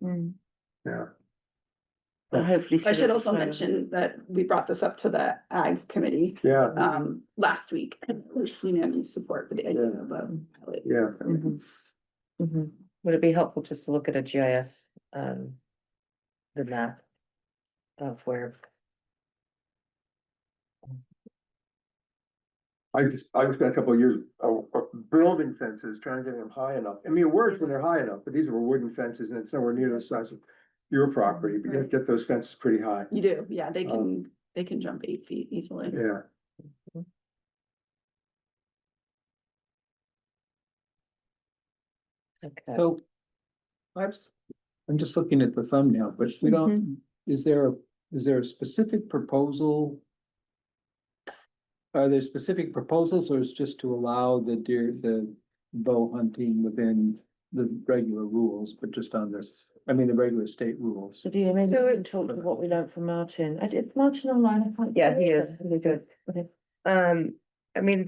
yeah. But hopefully. I should still also have a mention that we brought this up to the Ag Committee Yeah, last week. And there was unanimous support for the idea of a pilot. yeah. Mhm. Mhm. Would it be helpful just to look at a GIS, the map of where? I spent a couple of years building fences, trying to get them high enough. I mean, it works when they're high enough, but these were wooden fences and it's nowhere near the size of your property, but you have to get those fences pretty high. You do, yeah, they can jump 8 feet easily. Yeah. Okay. So I'm just looking at the thumbnail, but we don't, is there a specific proposal? Are there specific proposals or is just to allow the bow hunting within the regular rules, but just on this, I mean, the regular state rules? So do you maybe So we can talk to what we learned from Martin? I did Martin online. I can't. Yeah, he is, he's good. Okay. I mean,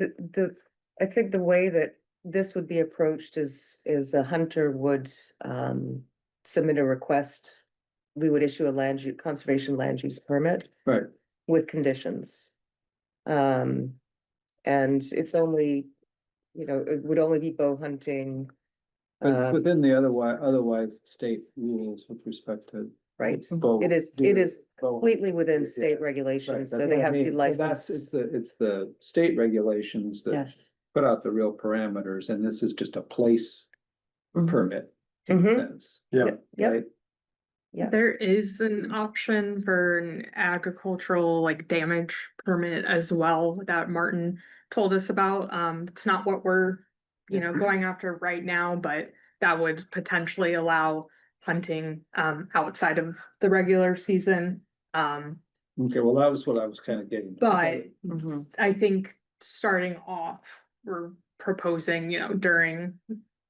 I think the way that this would be approached is a hunter would, submit a request. We would issue a conservation land use permit Right. with conditions. And it's only, you know, it would only be bow hunting. But within the otherwise state rules with respect to. Right, bow- it is deer, bow- completely within Yeah. state Right, regulations, so that's they what I have to be mean. So that's- licensed. it's the state regulations that Yes. put out the real parameters, and this is just a place Mhm. permit. Mhm. Fence, Yeah. Yep. right? Yeah. There is an option for an agricultural like damage permit as well that Martin told us about. It's not what we're, you know, going after right now, but that would potentially allow hunting outside of the regular season. Okay, well, that was what I was kind of getting. But Mhm. I think starting off, we're proposing, you know, during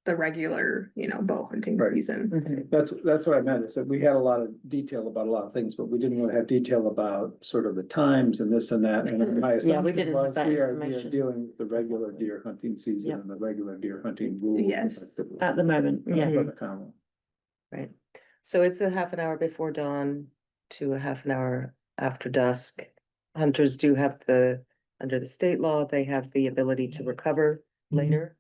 the regular, you know, bow hunting Right. season. Mhm. That's what I meant, is that we had a lot of detail about a lot of things, but we didn't want to have detail about sort of the times and this and that, and my Yeah, we assumption didn't have was that we are information. dealing with the regular deer hunting season Yep. and the regular deer hunting rules. Yes. At the moment, yeah. For the common. Right, so it's a half an hour before dawn to a half an hour after dusk. Hunters do have under the state law, they have the ability to recover later.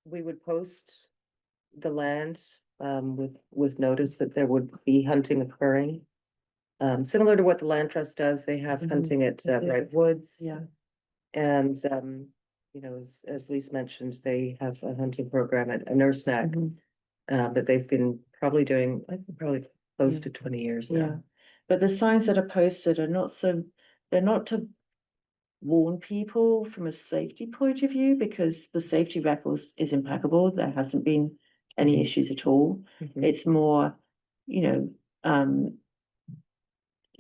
We would post the land, with notice that there would be hunting occurring. Similar to what the land trust does, they have Mhm. hunting at Yeah. Bright Woods. Yeah. And, you know, as Lise mentioned, they have a hunting program at Nurse Neck. Mhm. That they've been probably doing, I think probably close Yeah. to 20 years Yeah, now. but the signs that are posted are not they're not to warn people from a safety point of view, because the safety record is impeccable. There hasn't been any issues at all. Mhm. It's more, you know,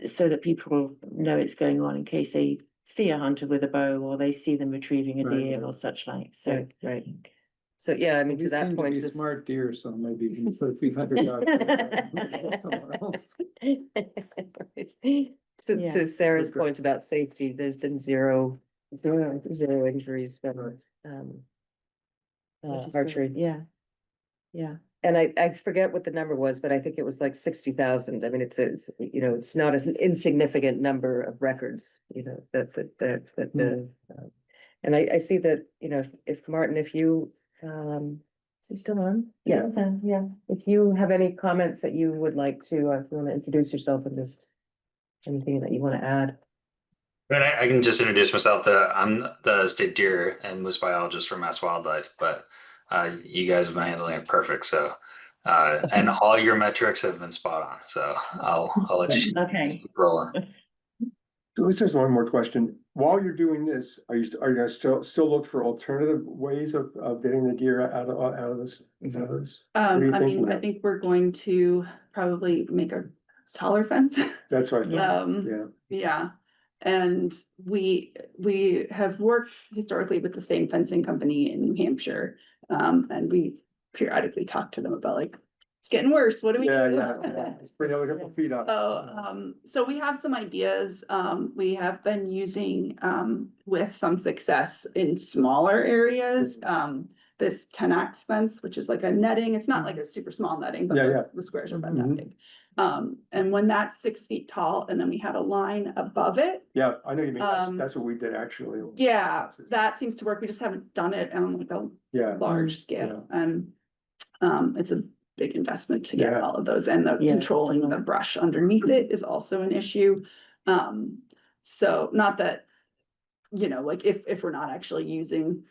so that people know it's going on in case they see a hunter with a bow or they see them retrieving a Right, deer right. or such like, so. Right. So, yeah, I mean, to These that seem to point, be this. smart deer, so maybe we can put a few hundred yards. somewhere else. To, Yeah. to Sarah's Okay. point about safety, there's been zero injuries from, Which is archery. great. Yeah. Yeah. And I forget what the number was, but I think it was like 60,000. I mean, it's, you know, it's not an insignificant number of records, you know, and I see that, you know, if Martin, if you, is he still on? Yeah, yeah. If you have any comments that you would like to, if you want to introduce yourself and just anything that you want to add. But I can just introduce myself. I'm the state deer and moose biologist for Mass Wildlife, but you guys have been handling it perfect. So And all your metrics have been spot on, so I'll let you Okay. keep rolling. So let's just one more question. While you're doing this, are you gonna still look for alternative ways of getting the deer out of this? Out of this? What are you I thinking mean, I of? think we're going to probably make a taller fence. That's what I thought, yeah. Yeah, and we have worked historically with the same fencing company in New Hampshire. And we periodically talk to them about like, it's getting worse, what do we do? Yeah. Let's bring another couple feet up. So we have some ideas, we have been using, with some success in smaller areas, this 10X fence, which is like a netting, it's not like a super small netting, but the squares are about that big. And when that's 6 feet tall, and then we have a line above it. Yeah, I know you mean, that's what we did actually. Yeah, that seems to work, we just haven't done it on like a large scale, and it's a big investment to get all of those, and the controlling the brush underneath it is also an issue. So not that, you know, like if we're not actually using,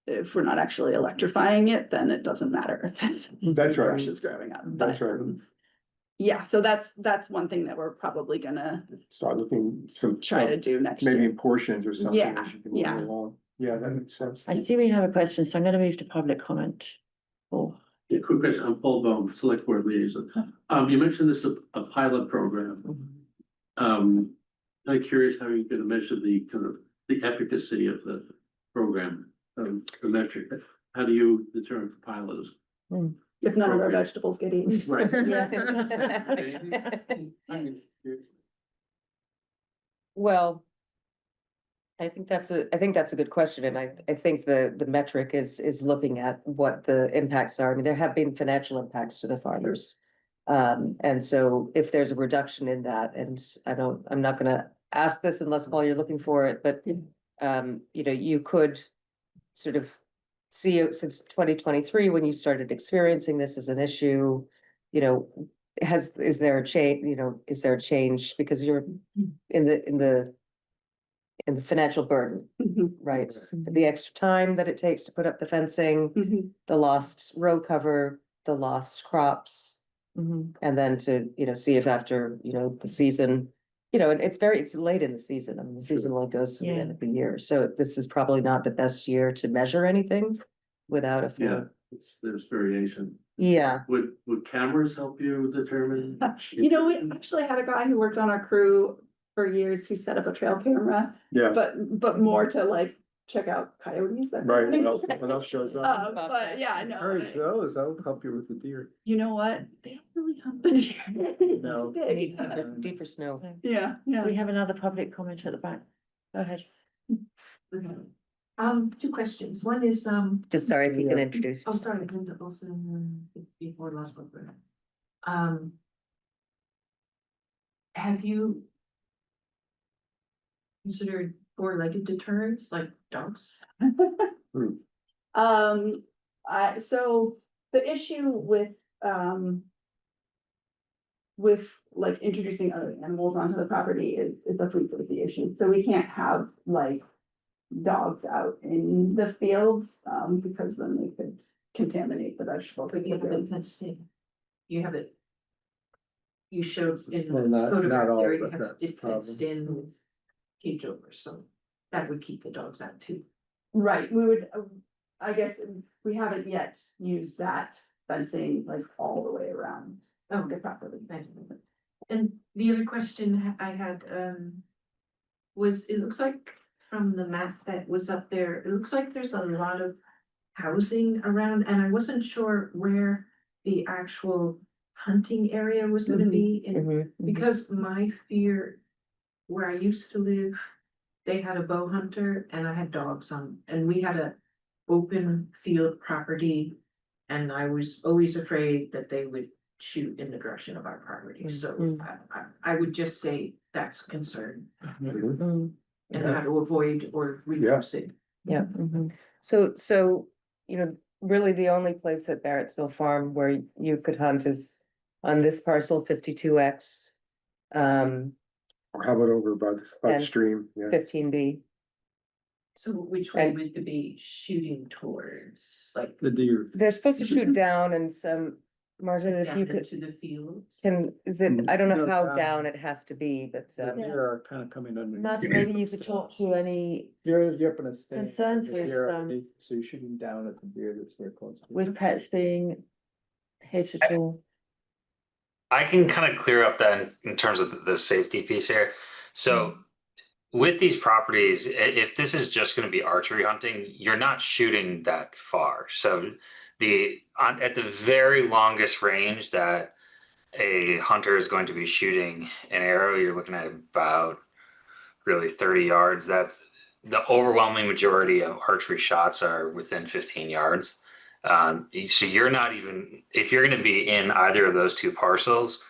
if we're not actually electrifying it, then it doesn't matter if it's That's right. brush is growing up. That's But, right. yeah, so that's one thing that we're probably gonna Start looking some. try to do next Maybe year. in portions or something. Yeah, as you can move yeah. along. Yeah, that makes sense. I see we have a question, so I'm gonna move to public comment. Oh, Yeah, quick question, I'm Paul Bone, Select Board Liaison. You mentioned this a pilot program. I'm curious how you're gonna measure the kind of the efficacy of the program, the metric. How do you determine for pilots? If none of our vegetables get eaten. Right. Well, I think that's a good question, and I think the metric is looking at what the impacts are. I mean, there have been financial impacts to the farmers. And so if there's a reduction in that, and I'm not gonna ask this unless, Paul, you're looking for it, but you know, you could sort of see it since 2023, when you started experiencing this as an issue, you know, is there a change, you know, is there a change because you're in the financial burden, right? The extra time that it takes to put up the fencing, the lost row cover, the lost crops. And then to, you know, see if after, you know, the season, you know, and it's late in the season. I mean, the season only goes to the end of the year. So this is probably not the best year to measure anything without a full. Yeah, there's variation. Yeah. Would cameras help you determine? You know, we actually had a guy who worked on our crew for years who set up a trail camera. Yeah. But more to like check out coyotes. that Right, kind of what else shows up? But yeah, I know. Encourage those, that'll help you with the deer. You know what? They don't really hunt the deer. No. They- Deeper snow. Yeah, yeah. we have another public comment at the back. Go ahead. Two questions. One is, Just sorry if you can introduce oh, yourself. sorry, Linda Olson, before last one. Have you considered four-legged deterrents like dogs? So the issue with like introducing other animals onto the property is a food safety issue. So we can't have like dogs out in the fields, because then they could contaminate the vegetables. But you have it fenced in. You have it. You showed in Well, the not photograph all, there, you but have that's it the fenced in with cage over, so that would keep the dogs out too. Right, we would, I guess, we haven't yet used that fencing like all the way around. Okay, properly. Thank you. And the other question I had, was, it looks like from the map that was up there, it looks like there's a lot of housing around, and I wasn't sure where the actual hunting area was gonna be in, because my fear, where I used to live, they had a bow hunter and I had dogs on, and we had a open field property. And I was always afraid that they would shoot in the direction of our property, so I would just say that's a concern. And how to avoid or reduce it. Yeah. So, you know, really the only place at Barrettsville Farm where you could hunt is on this parcel 52X. Or how about over by the And stream? Yeah. 15B. So which way would it be shooting towards, like? The deer. They're supposed to shoot down and some, Margaret, if you could. To the fields? Is it, I don't know how down it has to be, but, The deer are kind of coming under. Martin, maybe you could talk to any You're up in a state. Concerns with, So you're shooting down at the deer that's very close. with pets being hit at all. I can kind of clear up that in terms of the safety piece here. So with these properties, if this is just going to be archery hunting, you're not shooting that far. So at the very longest range that a hunter is going to be shooting an arrow, you're looking at about really 30 yards. That's the overwhelming majority of archery shots are within 15 yards. So you're not even, if you're going to be in either of those two parcels,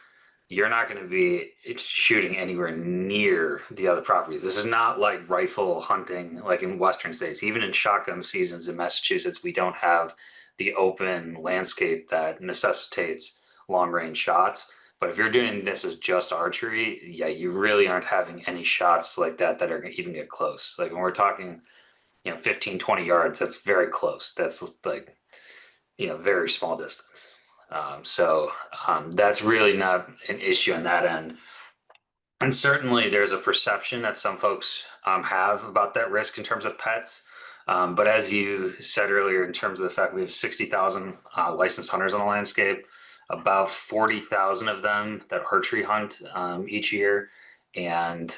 you're not going to be shooting anywhere near the other properties. This is not like rifle hunting like in Western states. Even in shotgun seasons in Massachusetts, we don't have the open landscape that necessitates long range shots. But if you're doing this as just archery, yeah, you really aren't having any shots like that that are going to even get close. Like when we're talking, 15, 20 yards, that's very close. That's like, very small distance. So that's really not an issue on that end. And certainly there's a perception that some folks have about that risk in terms of pets. But as you said earlier, in terms of the fact we have 60,000 licensed hunters on the landscape, about 40,000 of them that archery hunt each year. And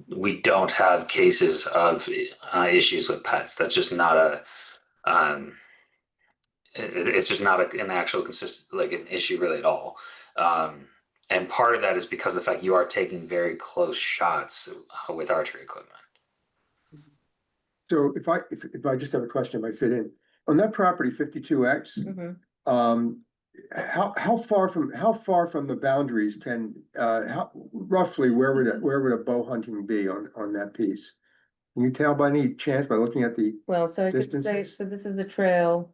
we don't have cases of issues with pets. That's just not it's just not an actual consistent, like an issue really at all. And part of that is because of the fact you are taking very close shots with archery equipment. So if I just have a question, if I fit in, on that property 52X, how far from the boundaries can, how roughly where would a bow hunting be on that piece? Can you tell by any chance by looking at the Well, so I could say, distances? so this is the trail.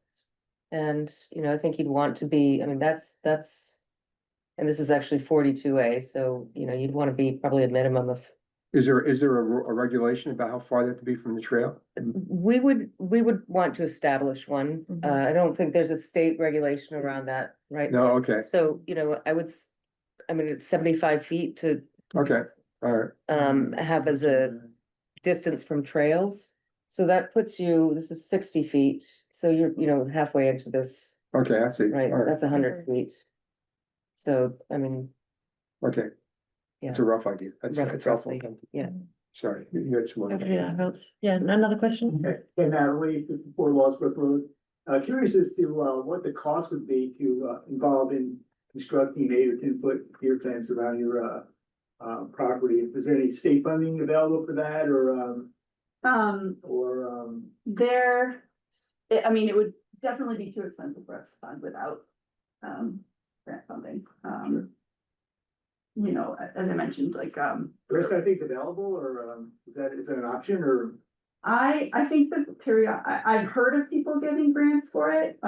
And, I think you'd want to be, that's, and this is actually 42A, so, you'd want to be probably a minimum of. Is there a regulation about how far they have to be from the trail? We would want to establish one. I don't think there's a state regulation around that, right? No, okay, So, it's 75 feet to okay, all right. have as a distance from trails. So that puts you, this is 60 feet, so you're, halfway into this, Okay, I see. right? All right. That's 100 feet. So, Okay, yeah. it's a rough idea. That's helpful. roughly, yeah. Sorry, you had some more. Hopefully that helps. Yeah, another question? Hey, Natalie, for Losbrook Road. Curious as to what the cost would be to involve in constructing 8 or 10 foot deer fence around your property. If there's any state funding available for that or it would definitely be too expensive for us to fund without grant funding. As I mentioned, rest I think available or is that an option or? I think that I've heard of people getting grants for it.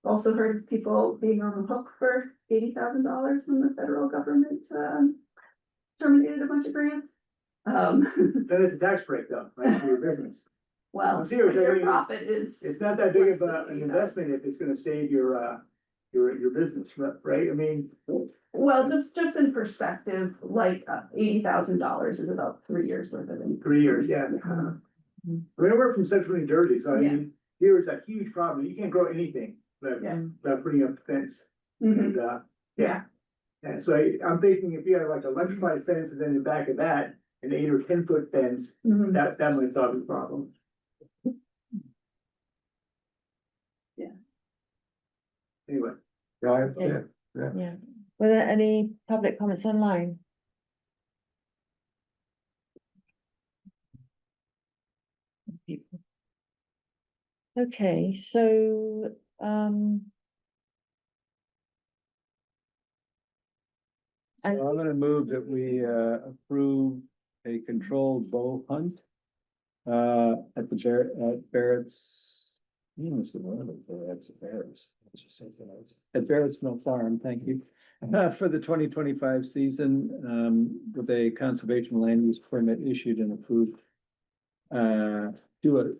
Also heard of people being on the hook for $80,000 from the federal government, terminated a bunch of grants. Then it's a tax break though, right, for your business. Well, I'm serious, your profit is. It's not that big of an investment if it's gonna save your business, right? Well, just in perspective, $80,000 is about 3 years worth of income. 3 years, yeah. I work from central New Jersey, so here is a huge problem. You can't grow anything without putting up a fence. And, and so I'm thinking if you have like electrified fence and then in the back of that, an 8 or 10 foot fence, that might solve the problem. Anyway. Yeah. Were there any public comments online? Okay, so, So I'm gonna move that we approve a controlled bow hunt at Barrett's. At Barrett's Mill Farm, thank you, for the 2025 season, with a conservation land use permit issued and approved do a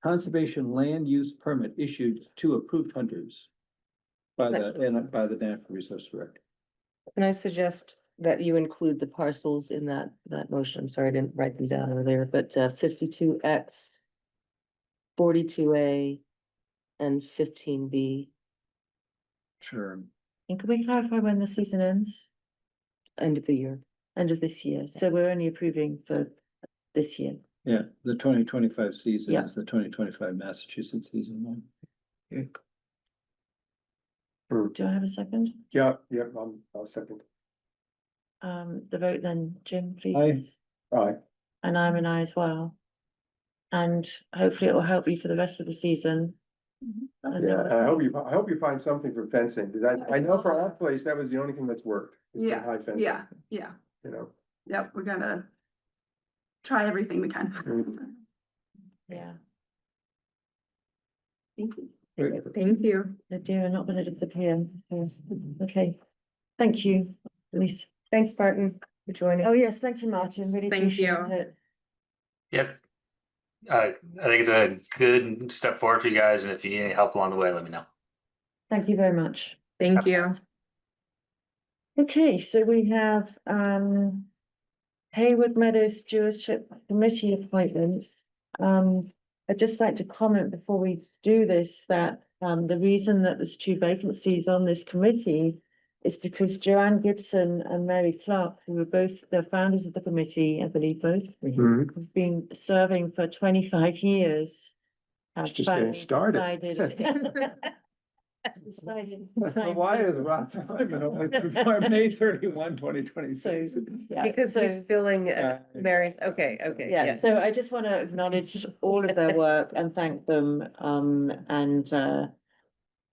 conservation land use permit issued to approved hunters by the Natural Resource Director. Can I suggest that you include the parcels in that motion? I'm sorry, I didn't write them down earlier, but 52X, 42A, and 15B. Sure. And can we clarify when the season ends? End of the year. End of this year, so we're only approving for this year. Yeah, the 2025 season Yeah. is the 2025 Massachusetts season one. Do I have a second? Yeah, I'll second. The vote then, Jim, please. Aye. And I'm an aye as well. And hopefully it will help you for the rest of the season. And Yeah, then and I hope you find something for fencing, because I know for our place, that was the only thing that's worked. is the Yeah, high fencing, yeah, You know. yep, we're gonna try everything we can. Yeah, Thank you. Thank you. the deer are not gonna disappear. Okay, thank you, Elise. Thanks, Martin, for joining. Oh, yes, thank you, Martin, really Thank appreciate you. it. Yep. I think it's a good step forward for you guys, and if you need any help along the way, let me know. Thank you very much. Thank you. Okay, so we have Haywood Meadows Stewardship Committee appointments. I'd just like to comment before we do this that the reason that there's 2 vacancies on this committee is because Joanne Gibson and Mary Clark, who were both the founders of the committee, I believe both, Mhm. have been serving for 25 years. have It's just getting finally started. decided Why is Rod Simon only through May 31, 2026? Yeah, Because so- he's filling Mary's, okay, Yeah, so I just want to acknowledge all of their work and thank them, and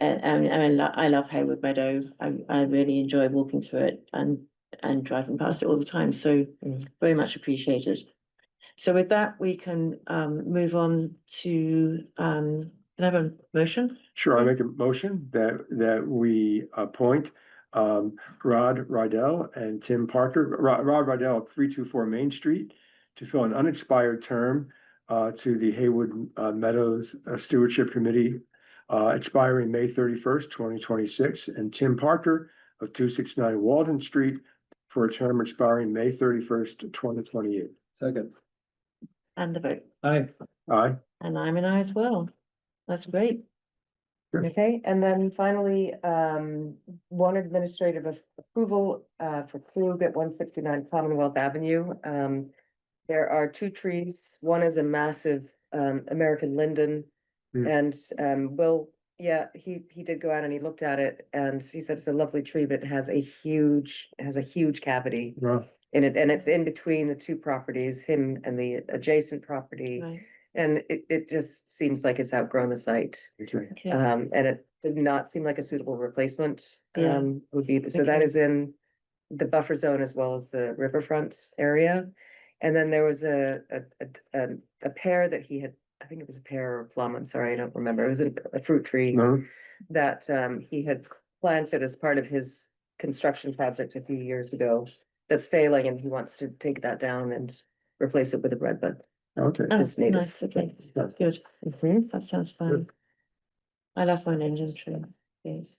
I love Haywood Meadow. I really enjoy walking through it and driving past it all the time, so very much appreciated. So with that, we can move on to can I have a motion? Sure, I make a motion that we appoint Rod Rydell and Tim Parker, Rod Rydell of 324 Main Street to fill an unexpired term to the Haywood Meadows Stewardship Committee expiring May 31st, 2026, and Tim Parker of 269 Walden Street for a term expiring May 31st, 2028. Second. And the vote, Aye. Aye. and I'm an aye as well. That's great. Okay, and then finally, one administrative approval for Klug at 169 Commonwealth Avenue. There are 2 trees. One is a massive American linden. And Will, yeah, he did go out and he looked at it and he said it's a lovely tree, but it has a huge cavity Well, in it, and it's in between the 2 properties, him and the adjacent property. Right. And it just seems like it's outgrown the site. okay. Okay. And it did not seem like a suitable replacement, Yeah. would be, so that Okay. is in the buffer zone as well as the riverfront area. And then there was a pear that he had, I think it was a pear or a plum, I'm sorry, I don't remember, it was a fruit tree No, that he had planted as part of his construction project a few years ago. That's failing, and he wants to take that down and replace it with a redbud. okay. Oh, It's native. nice, okay, Yeah. good. That sounds fun. I love my ninja tree, yes.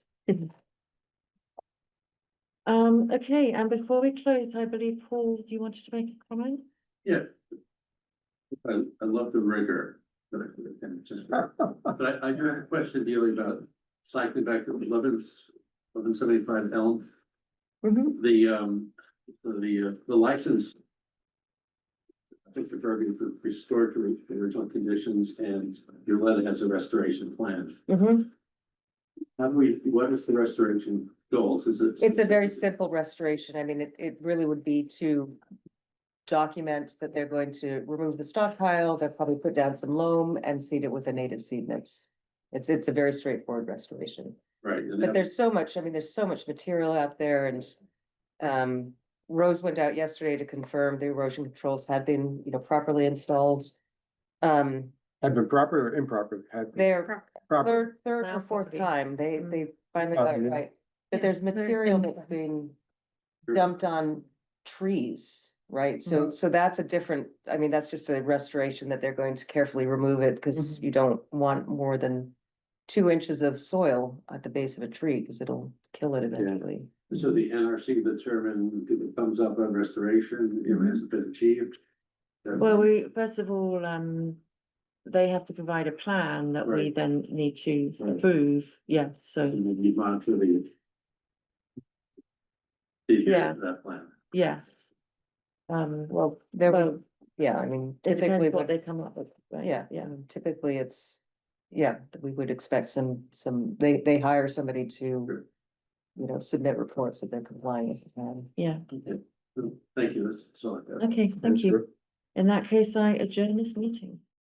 Okay, and before we close, I believe, Paul, you wanted to make a comment? Yeah. I love the rigor. But I do have a question dealing about cycling back to 1175 Elm. The license. I think the verbiage for restored to the original conditions, and your letter has a restoration plan. How do what is the restoration goals? Is it? It's a very simple restoration. I mean, it really would be to document that they're going to remove the stockpile, they'll probably put down some loam and seed it with a native seed mix. It's a very straightforward restoration. Right. But there's so much, I mean, there's so much material out there, and Rose went out yesterday to confirm the erosion controls had been, properly installed. Have been proper or improper? They're Proper. third or fourth time, they finally got it Yeah. right. But there's material that's being dumped on trees right? So that's a different, I mean, that's just a restoration that they're going to carefully remove it, because you don't want more than 2 inches of soil at the base of a tree, because it'll kill it eventually. So the NRC determined if it comes up on restoration, if it hasn't been achieved. Well, we, first of all, they have to provide a plan that we Right. then need to approve, yes, so, You monitor the. Yeah. That plan. yes. Well, there will, yeah, I mean, It typically, depends what when- they come up with, right? yeah, yeah, typically it's, yeah, we would expect they hire somebody to, you know, submit reports that they're complying with the plan. Yeah, Thank you, that's all I got. okay, thank you. In that case, I adjourn this meeting.